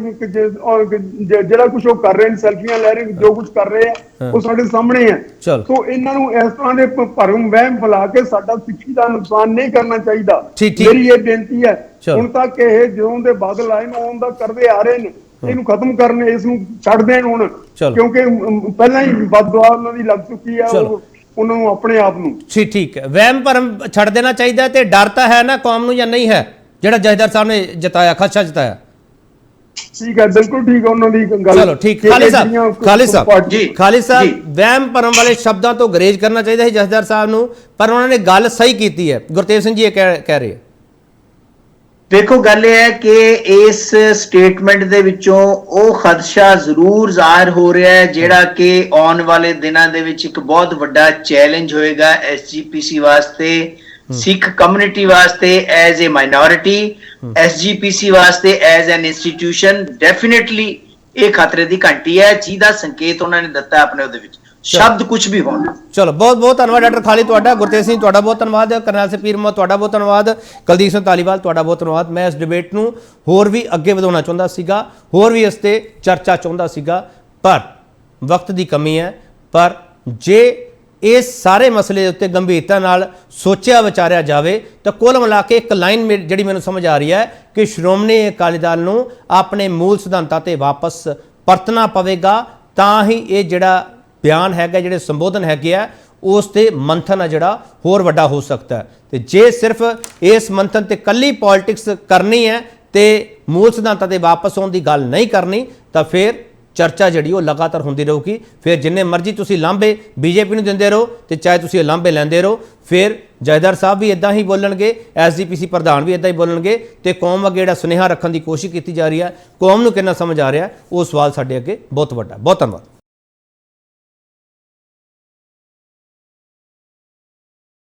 ਜਿਹੜਾ ਕੁਝ ਉਹ ਕਰ ਰਹੇ ਨੇ, ਸੈਲਫੀਆਂ ਲੈ ਰਹੇ ਨੇ, ਜੋ ਕੁਝ ਕਰ ਰਹੇ ਆ ਉਹ ਸਾਡੇ ਸਾਹਮਣੇ ਹੈ। ਸੋ ਇਹਨਾਂ ਨੂੰ ਇਸ ਤਰ੍ਹਾਂ ਦੇ ਭਰਮ ਵਹਿਮ ਫੈਲਾ ਕੇ ਸਾਡਾ ਸਿੱਖੀ ਦਾ ਨੁਕਸਾਨ ਨਹੀਂ ਕਰਨਾ ਚਾਹੀਦਾ। ਮੇਰੀ ਇਹ ਬੇਨਤੀ ਹੈ। ਹੁਣ ਤੱਕ ਇਹ ਜਿਉਂ ਦੇ ਬਾਦਲ ਆਏ ਨੇ ਉਹਨਾਂ ਦਾ ਕਰਦੇ ਆ ਰਹੇ ਨੇ, ਇਹਨੂੰ ਖਤਮ ਕਰਨ, ਇਸ ਨੂੰ ਛੱਡ ਦੇਣ ਹੁਣ, ਕਿਉਂਕਿ ਪਹਿਲਾਂ ਹੀ ਬਦਦੁਆ ਉਹਨਾਂ ਦੀ ਲੱਗ ਚੁੱਕੀ ਆ ਉਹਨਾਂ ਨੂੰ ਆਪਣੇ ਆਪ ਨੂੰ। ਠੀਕ ਹੈ, ਵਹਿਮ ਭਰਮ ਛੱਡ ਦੇਣਾ ਚਾਹੀਦਾ। ਤੇ ਡਰ ਤਾਂ ਹੈ ਨਾ ਕੌਮ ਨੂੰ ਜਾਂ ਨਹੀਂ ਹੈ, ਜਿਹੜਾ ਜਥੇਦਾਰ ਸਾਹਿਬ ਨੇ ਜਤਾਇਆ, ਖਦਸ਼ਾ ਜਤਾਇਆ? ਠੀਕ ਹੈ, ਬਿਲਕੁਲ ਠੀਕ ਹੈ ਉਹਨਾਂ ਦੀ ਗੱਲ। ਚਲੋ ਠੀਕ। ਖਾਲਿਦ ਸਾਹਿਬ ਵਹਿਮ ਭਰਮ ਵਾਲੇ ਸ਼ਬਦਾਂ ਤੋਂ ਗਰੇਜ ਕਰਨਾ ਚਾਹੀਦਾ ਸੀ ਜਥੇਦਾਰ ਸਾਹਿਬ ਨੂੰ, ਪਰ ਉਹਨਾਂ ਨੇ ਗੱਲ ਸਹੀ ਕੀਤੀ ਹੈ। ਗੁਰਤੇਜ ਸਿੰਘ ਜੀ ਇਹ ਕਹਿ ਰਹੇ। ਦੇਖੋ, ਗੱਲ ਇਹ ਹੈ ਕਿ ਇਸ ਸਟੇਟਮੈਂਟ ਦੇ ਵਿੱਚੋਂ ਉਹ ਖਦਸ਼ਾ ਜ਼ਰੂਰ ਜ਼ਾਹਿਰ ਹੋ ਰਿਹਾ ਹੈ ਜਿਹੜਾ ਕਿ ਆਉਣ ਵਾਲੇ ਦਿਨਾਂ ਦੇ ਵਿੱਚ ਇੱਕ ਬਹੁਤ ਵੱਡਾ ਚੈਲੰਜ ਹੋਏਗਾ SGPC ਵਾਸਤੇ, ਸਿੱਖ ਕਮਿਊਨਿਟੀ ਵਾਸਤੇ ਐਜ਼ ਏ ਮਾਈਨੋਰਿਟੀ, SGPC ਵਾਸਤੇ ਐਜ਼ ਐਨ ਇੰਸਟੀਟਿਊਸ਼ਨ। ਡੈਫੀਨੇਟਲੀ ਇਹ ਖਤਰੇ ਦੀ ਘੰਟੀ ਹੈ ਜਿਹਦਾ ਸੰਕੇਤ ਉਹਨਾਂ ਨੇ ਦਿੱਤਾ ਆਪਣੇ ਉਹਦੇ ਵਿੱਚ, ਸ਼ਬਦ ਕੁਝ ਵੀ ਹੋਣ। ਚਲੋ ਬਹੁਤ ਬਹੁਤ ਧੰਨਵਾਦ ਡਾਕਟਰ ਖਾਲਿਦ ਤੁਹਾਡਾ। ਗੁਰਤੇਜ ਸਿੰਘ ਤੁਹਾਡਾ ਬਹੁਤ ਧੰਨਵਾਦ। ਕਰਨੈਲ ਸਿੰਘ ਪੀਰਮਲ ਤੁਹਾਡਾ ਬਹੁਤ ਧੰਨਵਾਦ। ਕੁਲਦੀਪ ਸਿੰਘ ਧਾਲੀਵਾਲ ਤੁਹਾਡਾ ਬਹੁਤ ਧੰਨਵਾਦ। ਮੈਂ ਇਸ ਡਿਬੇਟ ਨੂੰ ਹੋਰ ਵੀ ਅੱਗੇ ਵਧਾਉਣਾ ਚਾਹੁੰਦਾ ਸੀਗਾ, ਹੋਰ ਵੀ ਇਸ ਤੇ ਚਰਚਾ ਚਾਹੁੰਦਾ ਸੀਗਾ, ਪਰ ਵਕਤ ਦੀ ਕਮੀ ਹੈ। ਪਰ ਜੇ ਇਸ ਸਾਰੇ ਮਸਲੇ ਦੇ ਉੱਤੇ ਗੰਭੀਰਤਾ ਨਾਲ ਸੋਚਿਆ ਵਿਚਾਰਿਆ ਜਾਵੇ ਤਾਂ ਕੁੱਲ ਮਿਲਾ ਕੇ ਇੱਕ ਲਾਈਨ ਜਿਹੜੀ ਮੈਨੂੰ ਸਮਝ ਆ ਰਹੀ ਹੈ ਕਿ ਸ਼੍ਰੋਮਣੀ ਅਕਾਲੀ ਦਲ ਨੂੰ ਆਪਣੇ ਮੂਲ ਸਿਧਾਂਤਾਂ ਤੇ ਵਾਪਸ ਪਰਤਣਾ ਪਵੇਗਾ, ਤਾਂ ਹੀ ਇਹ ਜਿਹੜਾ ਬਿਆਨ ਹੈਗਾ, ਜਿਹੜੇ ਸੰਬੋਧਨ ਹੈਗੇ ਆ, ਉਸ ਤੇ ਮੰਥਨ ਆ ਜਿਹੜਾ ਹੋਰ ਵੱਡਾ ਹੋ ਸਕਦਾ ਹੈ। ਤੇ ਜੇ ਸਿਰਫ ਇਸ ਮੰਥਨ ਤੇ ਕੱਲੀ ਪੋਲਿਟਿਕਸ ਕਰਨੀ ਹੈ ਤੇ ਮੂਲ ਸਿਧਾਂਤਾਂ ਤੇ ਵਾਪਸ ਆਉਣ ਦੀ ਗੱਲ ਨਹੀਂ ਕਰਨੀ ਤਾਂ ਫਿਰ ਚਰਚਾ ਜਿਹੜੀ ਉਹ ਲਗਾਤਾਰ ਹੁੰਦੀ ਰਹੂਗੀ। ਫਿਰ ਜਿੰਨੇ ਮਰਜ਼ੀ ਤੁਸੀਂ ਲਾਂਭੇ ਬੀਜੇਪੀ ਨੂੰ ਦਿੰਦੇ ਰਹੋ ਤੇ ਚਾਹੇ ਤੁਸੀਂ ਲਾਂਭੇ ਲੈਂਦੇ ਰਹੋ, ਫਿਰ ਜੈਦਰ ਸਾਹਿਬ ਵੀ ਇਦਾਂ ਹੀ ਬੋਲਣਗੇ, ਐਸਜੀਪੀਸੀ ਪ੍ਰਧਾਨ ਵੀ ਇਦਾਂ ਹੀ ਬੋਲਣਗੇ ਤੇ ਕੌਮ ਅੱਗੇ ਜਿਹੜਾ ਸੁਨੇਹਾ ਰੱਖਣ ਦੀ ਕੋਸ਼ਿਸ਼ ਕੀਤੀ ਜਾ ਰਹੀ ਹੈ, ਕੌਮ ਨੂੰ ਕਿੰਨਾ ਸਮਝ ਆ ਰਿਹਾ, ਉਹ ਸਵਾਲ ਸਾਡੇ ਅੱਗੇ ਬਹੁਤ ਵੱਡਾ। ਬਹੁਤ ਧੰਨਵਾਦ।